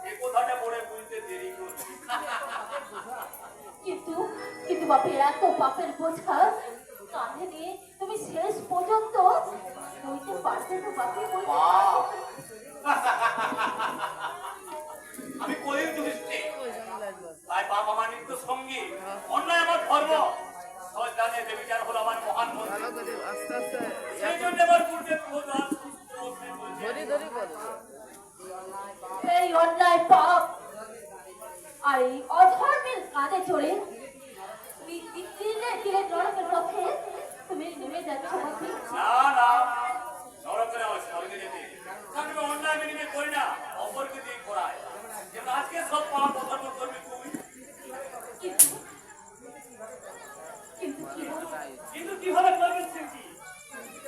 S4: এই কথাটা পড়ে বুঝতে দেরি করছিস
S5: কিন্তু কিন্তু বাপে এত বাপের বোঝা কাঁধে নিয়ে তুমি শেষ পর্যন্ত বইতে পারবে তো বাপে বইতে পারবে তো?
S4: আমি কলির দৃষ্টি তাই বাবা মানিক তো সঙ্গী অন্যায় আমার ধর্ম শয়তানের বিচার হলো আমার মহান মন্ত্র
S3: ভালো করে আস্তে আস্তে
S4: সেই জন্য আমার পূর্বে প্রধান
S3: ধরে ধরে বলো
S5: এই অন্যায় পাপ আর এই অধর্মের কাঁধে চড়ে দিলে দিলে নরকের পথে তুমি নেমে যাচ্ছ বাপে
S4: না না নরকে আমার স্বর্গে যেতে কারণ আমি অন্যায় মেনে করি না অপরকে দিয়ে করায় যেমন আজকে সব পাপ অধর্ম করবি তুই
S5: কিন্তু কিন্তু কি বলবো?
S6: কিন্তু কিভাবে করবেন সিংজি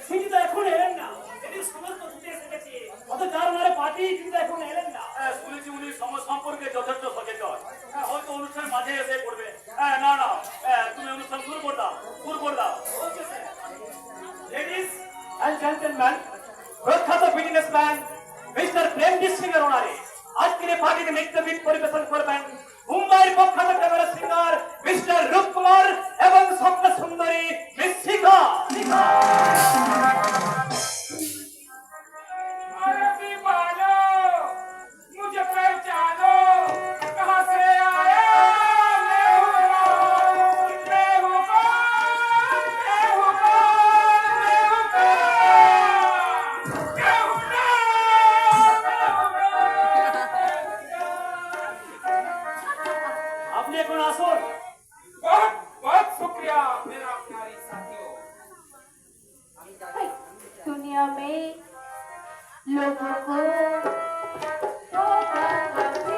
S6: সিংজি তো এখন এলেন না এটি সমস্ত ছুটে এসে গেছে অত যার মারে পার্টি কিন্তু এখন এলেন না
S4: শুনেছি উনি সমাজ সম্পর্কে যথেষ্ট সচেতন হয়তো অনুষ্ঠান মাঝে এসে পড়বে না না তুমি অনুষ্ঠান শুরু করে দাও
S6: লেডিস এন্ড জেন্টলম্যান প্রখ্যাত বিজনেসম্যান মিস্টার প্রেমজিৎ সিং এর ওনারে আজকের এই পার্টিতে নৃত্যগীত পরিবেশন করবেন মুম্বাইয়ের প্রখ্যাত ক্যামেরা সিঙ্গার মিস্টার রূপকুমার এবং স্বপ্ন সুন্দরী মিস শিখা मुझे पहचानो कहां से आया मैं हूं আপনি এখন আসুন बहुत बहुत शुक्रिया मेरा प्यारी साथियों
S5: এই, দুনিয়া लोगों को धोखा कभी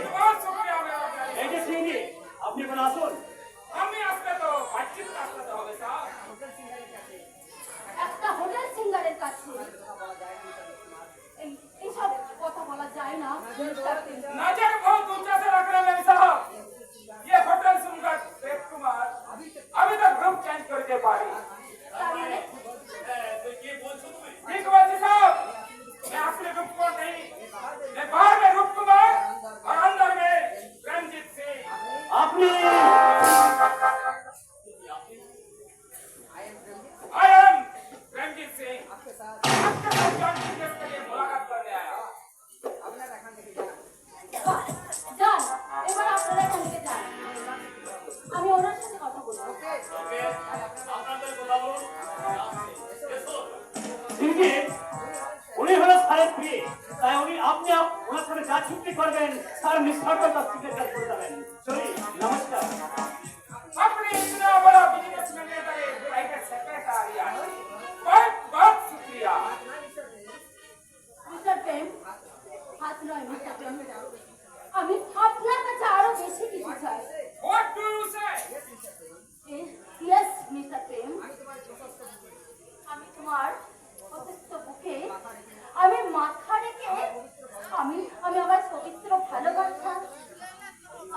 S6: बहुत शुक्रिया मेरा प्यारे।
S4: এই যে সিংহি, আপনি এখন আসুন।
S6: আমি আসলে তো বাতচিত আসতে হবে স্যার।
S5: একটা হোটেল সিঙ্গারের কাছে এইসব কথা বলা যায় না।
S6: नजर बहुत ऊंचा से रख रहे हैं साहब। ये होटल सुनकर देव कुमार अभी तक ग्रुप चेंज करके पारी।
S5: তার মানে
S4: তুই কি বলছো তুমি?
S6: ठीक बात है साहब। मैं असली रूप कुमार नहीं, मैं बाहर में रूप कुमार और अंदर में रंजीत सिंह।
S4: আপনি
S6: I am रंजीत सिंह। आपके साथ जानकी केस के लिए मुलाकात करने आया।
S5: যান, এবার আপনারা এখান থেকে যান। আমি ওনার সাথে কথা বলবো।
S4: ওকে, আপনাদের কথা বলুন। এসো। সিংহি, উনি হলো স্যারের প্রিয়, তাই আপনি ওনার সাথে যা চুক্তি করবেন স্যার নিঃস্বার্থ তার সিগনেচার করে দেবেন। চলি, নমস্কার।
S6: अपने इतना बड़ा बिजनेस मैनेजर प्राइवेट सेक्रेटरी आने बहुत बहुत शुक्रिया।
S5: মিস্টার প্রেম, হাত নয় মিস্টার প্রেম। আমি আপনার কাছে আরো বেশি কিছু চাই।
S6: What do you say?
S5: Yes mister Prem, আমি তোমার অসুস্থ বুকে আমি মাথা রেখে আমি আমার পবিত্র ভালোবাসা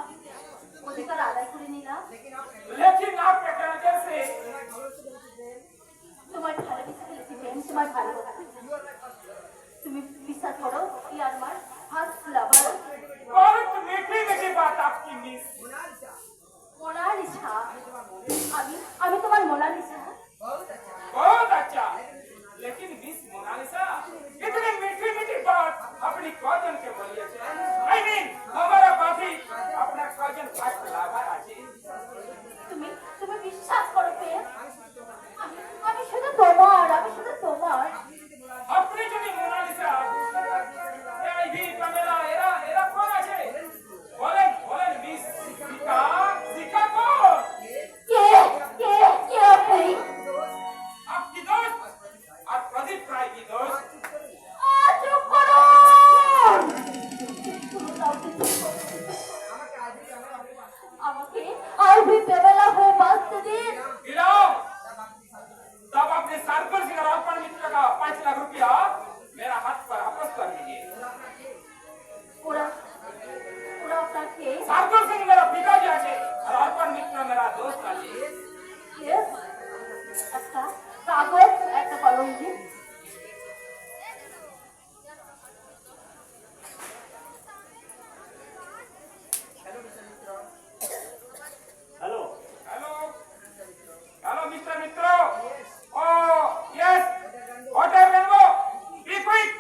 S5: আমি অধিকার আদায় করে নিলাম।
S6: लेकिन आपके कहने से
S5: তোমার ভালোবেসে ফেলেছি প্রেম, তোমার ভালোবাসা। তুমি বিশ্বাস করো কি আর আমার ফার্স্ট লাভার
S6: बहुत मीठी मीठी बात आपकी मिस।
S5: মোনালিসা। আমি তোমার মোনালিসা।
S6: बहुत अच्छा। लेकिन मिस मोनालिसा इतनी मीठी मीठी बात अपनी कजन के बोलिए थे। I mean हमारा बाकी अपना कजन फर्स्ट लवर আছে।
S5: তুমি তুমি বিশ্বাস করো প্রেম, আমি শুধু তোমার, আমি শুধু তোমার।
S6: अपनी যদি মোনালিসা এই ভি পামেলা এরা এরা কোন আছে? বলেন বলেন মিস সিকা সিকা কোন?
S5: কে কে কে আপনি?
S6: आपकी दोस्त और प्रदीप राय की दोस्त।
S5: চুপ করো। আমাকে আর भी बेवला হয়ে বাঁচতে দিন।
S6: गिराओ। तब अपने सर्कल से अर्पण मित्र का 5 लाख रुपया मेरा हाथ पर वापस कर दीजिए।
S5: ওরা ওরা আপনাকে
S6: सर्कल सिंह मेरा पिताजी আছে और अर्पण मित्र मेरा दोस्त আছে।
S5: Yes, একটা কাগজ একটা কলম দিন।
S4: হ্যালো,
S6: हेलो हेलो मिस्टर मित्रो। ओ yes hotel rainbow be quick.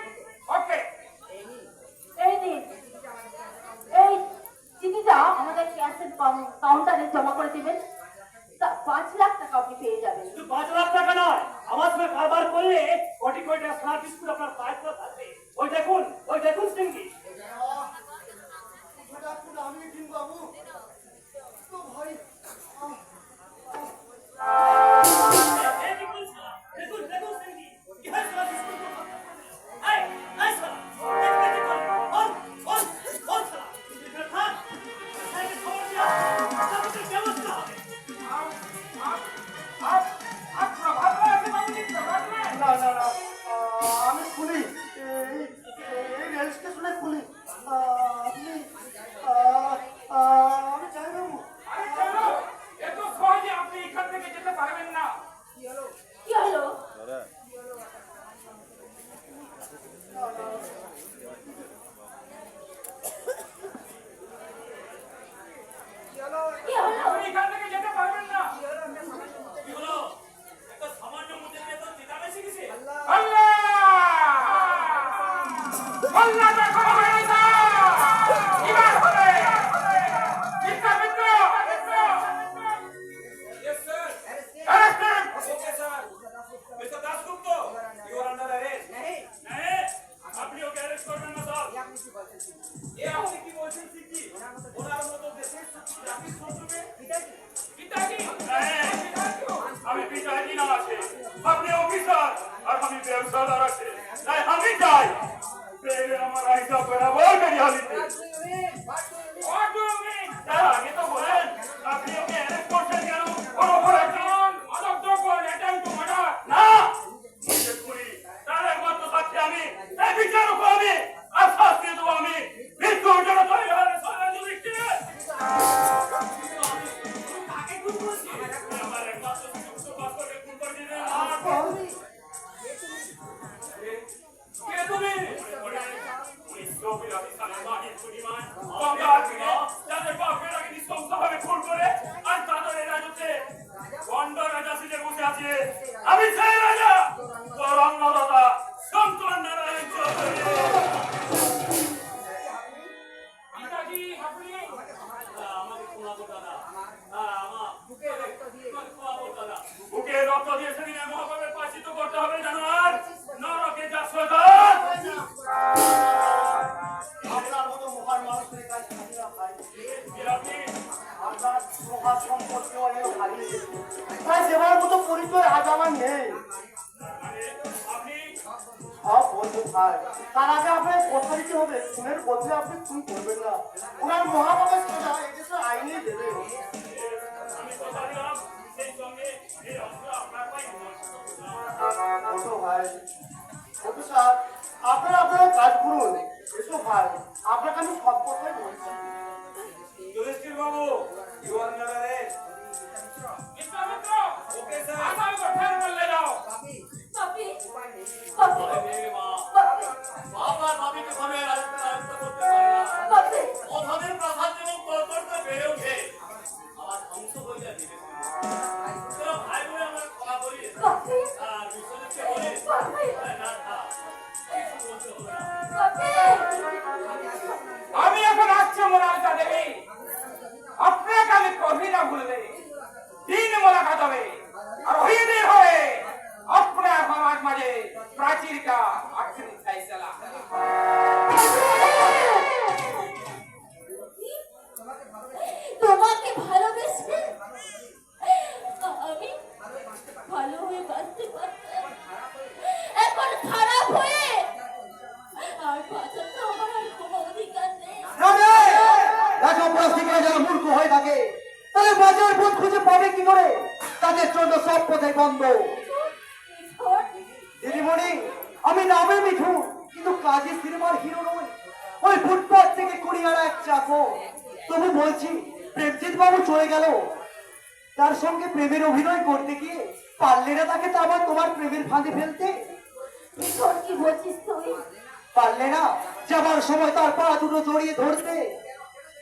S6: Okay
S5: এই দিন এই চিঠিটা আমাদের ক্যাশের কাউন্টারে জমা করে দিবেন। 5 লাখ টাকা আপনি পেয়ে যাবেন।
S4: শুধু 5 লাখ টাকা নয়, আমার সঙ্গে কারবার করলে কোটি কোটি টাকা সোনার বিস্কুট আপনার দায়িত্ব থাকবে। ওই দেখুন সিংহি।
S1: আমি কিন বাবু তো ভাই
S4: এই দেখুন শালা, দেখুন সিংহি, কি হয় সোনার বিস্কুট? এই শালা, দেখুন, অন শালা, এখানে থাক, সাইডে খবর দিয়া, তাদের ব্যবস্থা হবে।
S6: आप प्रभात में ऐसे बाबूजी प्रभात में
S1: না না না আমি খুলি এই রেল স্টেশনে খুলি। আপনি আমি চাই বাবু।
S6: अरे चलो ये तो সহজে আপনি এখান থেকে যেতে পারবেন না।
S5: কি হলো? কি হলো?
S6: আপনি এখান থেকে যেতে পারবেন না।
S4: কি হলো? একটা সামান্য মুদ্রা দিয়ে তো চিতা বেশি গেছে।
S6: আল্লাহ হল্লাটা করো না এবার হবে বিক্রমিত্র
S9: Yes, sir.
S6: আরেকজন
S9: Okay, sir. Mr. Dasgupta, you are under arrest.
S4: আপনি ওকে অ্যারেস্ট করবেন না স্যার
S9: এ আপনি কি বলছেন সিদ্ধি? ওনার মতো দেশের জাতির শত্রুকে
S6: পিতাজি
S4: আমি পিতাজি না আছে আপনি অফিসার আর আমি ব্যবসাদার আছে তাই আমি চাই পেলে আমার আইসা বরাবর বেরিয়ে
S6: What do you mean?
S4: তার আগে তো বলেন আপনি ওকে অ্যারেস্ট করছেন কেন কোন অপরাধ নেই।
S6: মাদক দ্রব্য attempt to murder
S4: না নিজের খুনি তার একমাত্র সাক্ষী আমি এই বিচারক আমি আর শাস্তি দেবো আমি মৃত্যুর জন্য তৈরি হলে সরাজ দিচ্ছে
S6: তাকে খুন করেছি
S4: আমার একমাত্র সুস্থ বাস্তবে খুন করে দিলেন
S6: কে তুমি
S4: আমি সেই রাজা তোর অন্নদাতা শঙ্কর নারায়ণ চৌধুরী
S6: পিতাজি আপনি
S4: আমাকে শোনাবো দাদা আমার বুকে রক্ত দিয়ে সেদিন মহাভাবে পাচিত করতে হবে জানোয়ার নরকে যা শয়তান
S1: আপনার মতো মহান মানুষের কাছে থাকি না ভাই।
S4: আপনি
S1: আপনার মহা সম্পত্তি অনেক হারিয়ে তাই দেওয়ার মতো পরিচয় আজ আমার নেই।
S4: আপনি
S1: সব বলবো ভাই, তার আগে আপনার কথা দিতে হবে খুনের বদলে আপনি খুন করবেন না। ওনার মহাপাপের সাজা এদেশের আইনেই দেবে।
S4: আমি কথা দিলাম সেই সঙ্গে এই অস্ত্র আপনার পাই
S1: ওঠো ভাই, ওঠো স্যার, আপনারা আপনারা কাজ করুন। এসো ভাই, আপনাকে আমি সব কথাই বলছি।
S9: যুধিষ্ঠির বাবু, you are under arrest.
S6: বিক্রমিত্র
S9: Okay, sir.
S6: আসামি को ठहर कर ले जाओ
S5: পাপি পাপি
S4: বাবার ভাবিকে ভাবে রাজত্ব করতে পারে না
S5: পাপি
S4: ওদের প্রসাদ এবং কর্তব্য বেড়ে ওঠে আমার ধ্বংস হয়ে যায় দিবে তোরা ভাই বোনে আমার ক্ষমা করিস
S5: পাপি
S4: আর বিশ্বজিৎকে বলিস
S5: পাপি
S4: না থা কিছু বলতে হবে না
S5: পাপি
S6: আমি এখন আসছি মোনালিসা দেবী আপনাকে আমি কবি না ভুলবে দিন মোলাকাত হবে আর ওই দিন হবে আপনার আমার মাঝে প্রাচীর का आखिरी फैसला
S5: তোমাকে ভালোবেসে আমি ভালো হয়ে বাঁচতে পারতাম, এখন খারাপ হয়ে আর বাঁচার তো আমার আর কোনো অধিকার নেই।
S1: দেখো প্লাস্টিকের যারা মূর্খ হয়ে থাকে তাহলে বাজার পথ খুঁজে পাবে কি করে? তাদের জন্য সব পথে বন্ধ। দিদিমণি, আমি নামে মিঠু কিন্তু কাজী সিনেমার হিরো নই। ওই ফুটপাথ থেকে কুড়িয়ারা এক চাকর। তবু বলছি, প্রেমজিৎ বাবু চলে গেল, তার সঙ্গে প্রেমের অভিনয় করতে গিয়ে পারলে না তাকে তো আবার তোমার প্রেমের ফাঁদে ফেলতে?
S5: এখন কি বলছিস তুই?
S1: পারলে না যাবার সময় তার পা দুটো জড়িয়ে ধরতে?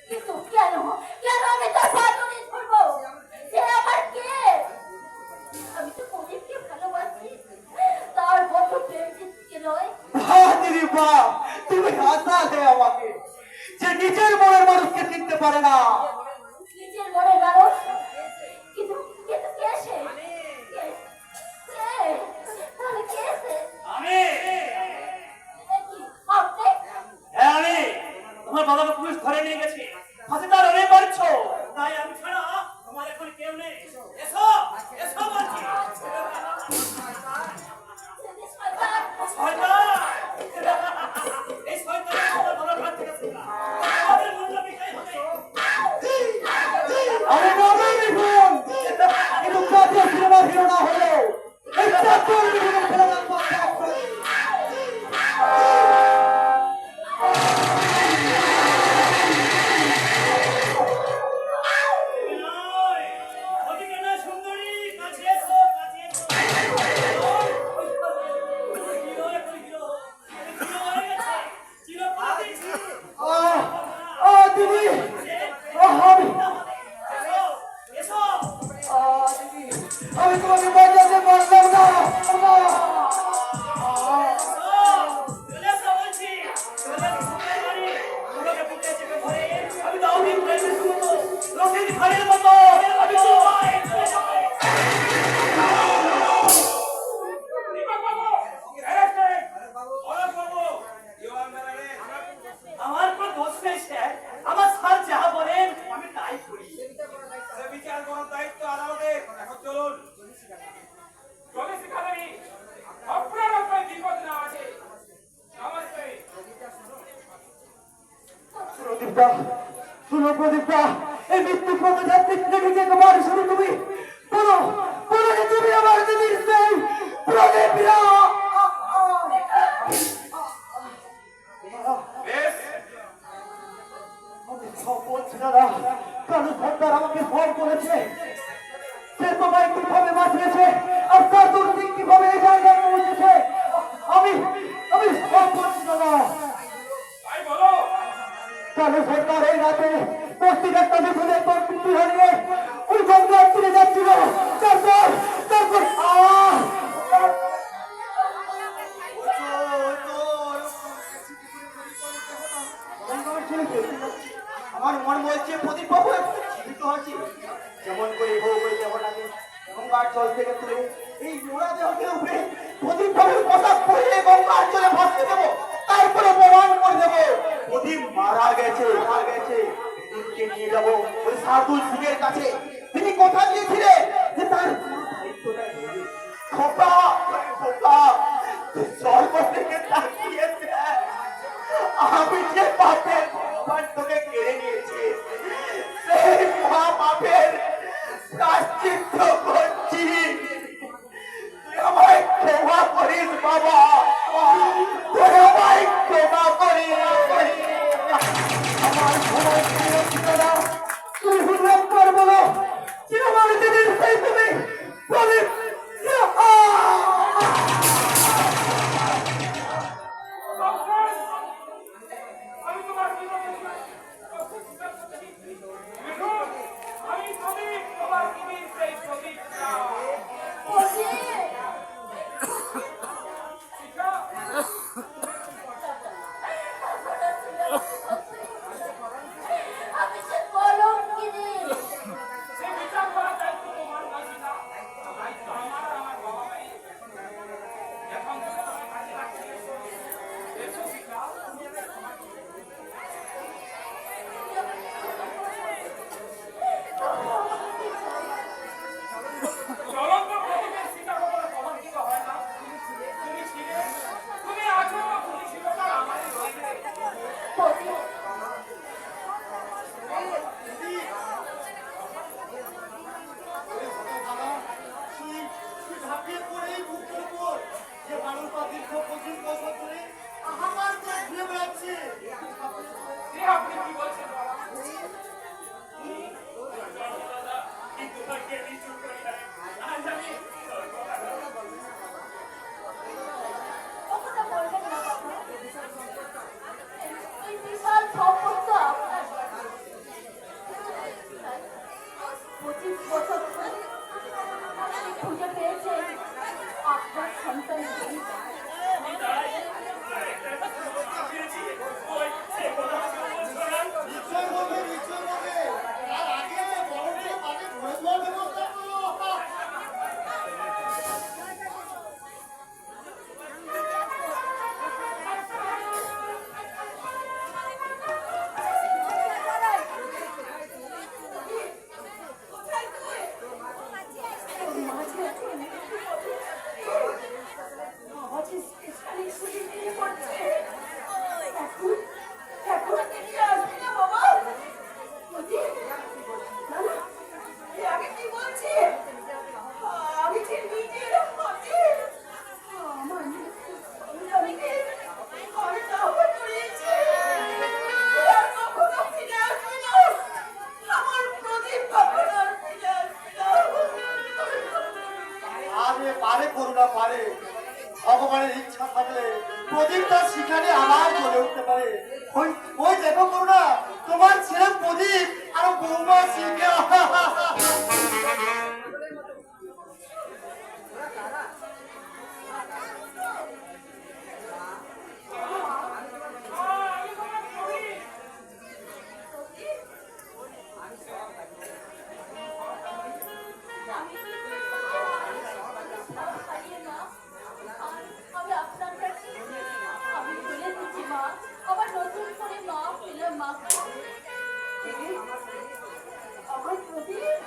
S5: কিন্তু কেন কেন আমি তার পা জড়িয়ে ধরবো? সে আমার কে? আমি তো প্রদীপকে ভালোবাসি, তার বন্ধু প্রেমজিৎকে নয়।
S1: বাহ দিদি বাহ, তুমি হাসালে আমাকে, যে নিজের মনের মানুষকে চিনতে পারে না।
S5: নিজের মনের মানুষ, কিন্তু কিন্তু কে সে? কে? তাহলে কে সে?
S4: আমি
S5: কি আপনি?
S4: হ্যাঁ আমি তোমার বাবাকে পুলিশ ধরে নিয়ে গেছে ফাঁসি তার অনেক মারছো তাই আমি ছাড়া তোমার এখন কেউ নেই এসো এসো বলছি
S5: যদি শয়তান
S4: শয়তান এই শয়তান আমার বাবার হাত থেকে ছিলা আমাদের মূল্য বিকাই হবে
S1: আমি নামে মিঠুন, কিন্তু কাজী সিনেমার হিরো না হলেও এই চাকর মিঠুনের খেলার পথ ত্যাগ করি। প্রদীপটা, শুনো প্রদীপটা, এই মৃত্যু পথযাত্রীর রেখেছে তোমার শুরু তুমি বলো, বলো যে তুমি আমার দিদির সেই প্রদীপরা।
S4: বেশ,
S1: আমি সব বলছি দাদা, কালু সর্দার আমাকে ফোন করেছে, সে তোমায় কিভাবে বাঁচিয়েছে আর তার দুর্দিন কিভাবে এই জায়গায় পৌঁছেছে, আমি আমি সব বলছি দাদা।
S6: তাই বলো।
S1: কালু সরকার এই রাতে বস্তির একটা বিপদের পরিস্থিতি হারিয়ে ওই গঙ্গার তীরে যাচ্ছিল, তারপর তারপর
S7: আমার মন বলছে প্রদীপ বাবু জীবিত আছে, যেমন করে হোক ওই দেবতাকে গঙ্গার জল থেকে তুলে এই মোড়া দেহকে উপরে প্রদীপ বাবুর পোশাক পরিয়ে গঙ্গার জলে ভাসতে দেবো, তারপরে প্রমাণ করে দেবো প্রদীপ মারা গেছে। প্রদীপকে নিয়ে যাবো ওই সাধুল সিংহের কাছে, তিনি কথা দিয়েছিলেন যে তার পুরো দায়িত্বটা নেবে। খোকা খোকা স্বর্গ থেকে তাকিয়ে দেখ, আমি যে পাপের ভগবান তোকে কেড়ে নিয়েছি, সেই মহা পাপের প্রায়শ্চিত্ত করছি। তুই আমায় ক্ষমা করিস বাবা, তুই আমায় ক্ষমা করিস।
S1: আমার সময় ছিল না, তুমি হুকুম কর বলো যে আমার দিদির সেই তুমি প্রদীপ।
S6: আমি তোমার কি বলছি? দেখুন, আমি প্রদীপ, তোমার দিদির সেই প্রদীপটা। শিখা,
S5: আমি সে কলঙ্কিনী।
S6: সে বিচার করার দায়িত্ব তোমার কাছে না, দায়িত্ব আমার আর আমার বাবা মায়ের। এখন থেকে তোমার কাছে রাখছি। এসো শিখা। জ্বলন্ত প্রদীপের শিখা কখনো কলঙ্কিত হয় না। তুমি ছিলে, তুমি আছো, তুমি চিরকাল আমারই রইবে।
S5: প্রদীপ,
S7: ঝাঁপিয়ে পড়ে বুকের উপর যে মানুষটা দীর্ঘ 25 বছর ধরে হাহাকার করে ঘুরে বেড়াচ্ছে।
S6: সে আপনি কি বলছেন বাবা?
S4: কিন্তু তাকে নিচু করে দেয়। আজ আমি
S5: কথাটা বলবেন না বাবা। এই বিশাল সম্পদ তো আপনার। 25 বছর ধরে আপনি খুঁজে পেয়েছেন আপনার সন্তানকে।
S4: পেয়েছি, ওই সে কথা বলছো না?
S7: নিশ্চয় বলবে, নিশ্চয় বলবে। তার আগে বড়কে তাকে ধরে দেওয়ার ব্যবস্থা করো। আরে পারে করুণা পারে, ভগবানের ইচ্ছা থাকলে প্রদীপটা সেখানে আবার জ্বলে উঠতে পারে। ওই ওই দেখো করুণা, তোমার ছেলে প্রদীপ আর বৌমা শিখা।
S6: আমি তোমার প্রদীপ।
S5: আমি আপনার কাছে আমি বলে দিচ্ছি মা, আবার নতুন করে মা পেলে মাকে আমার প্রদীপ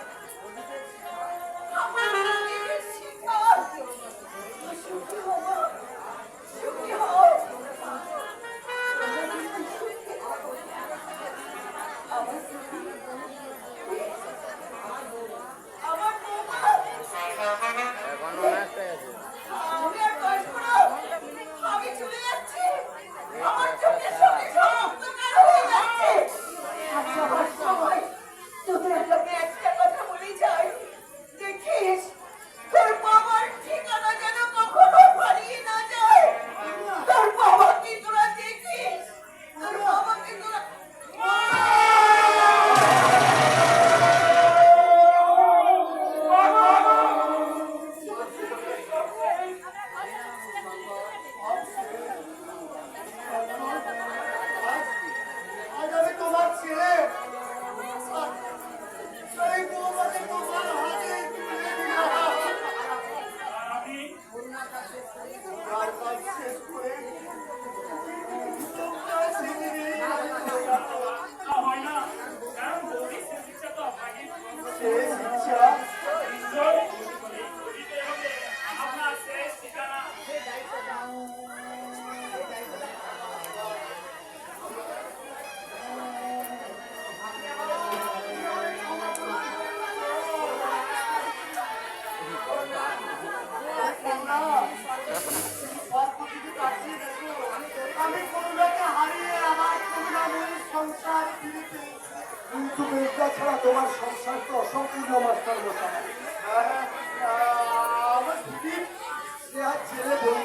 S2: ছাড়া তোমার সংসার তো অসম্পূর্ণ মাস্টার মশাই।
S7: আমার দিদি
S2: সে আর ছেলে বলল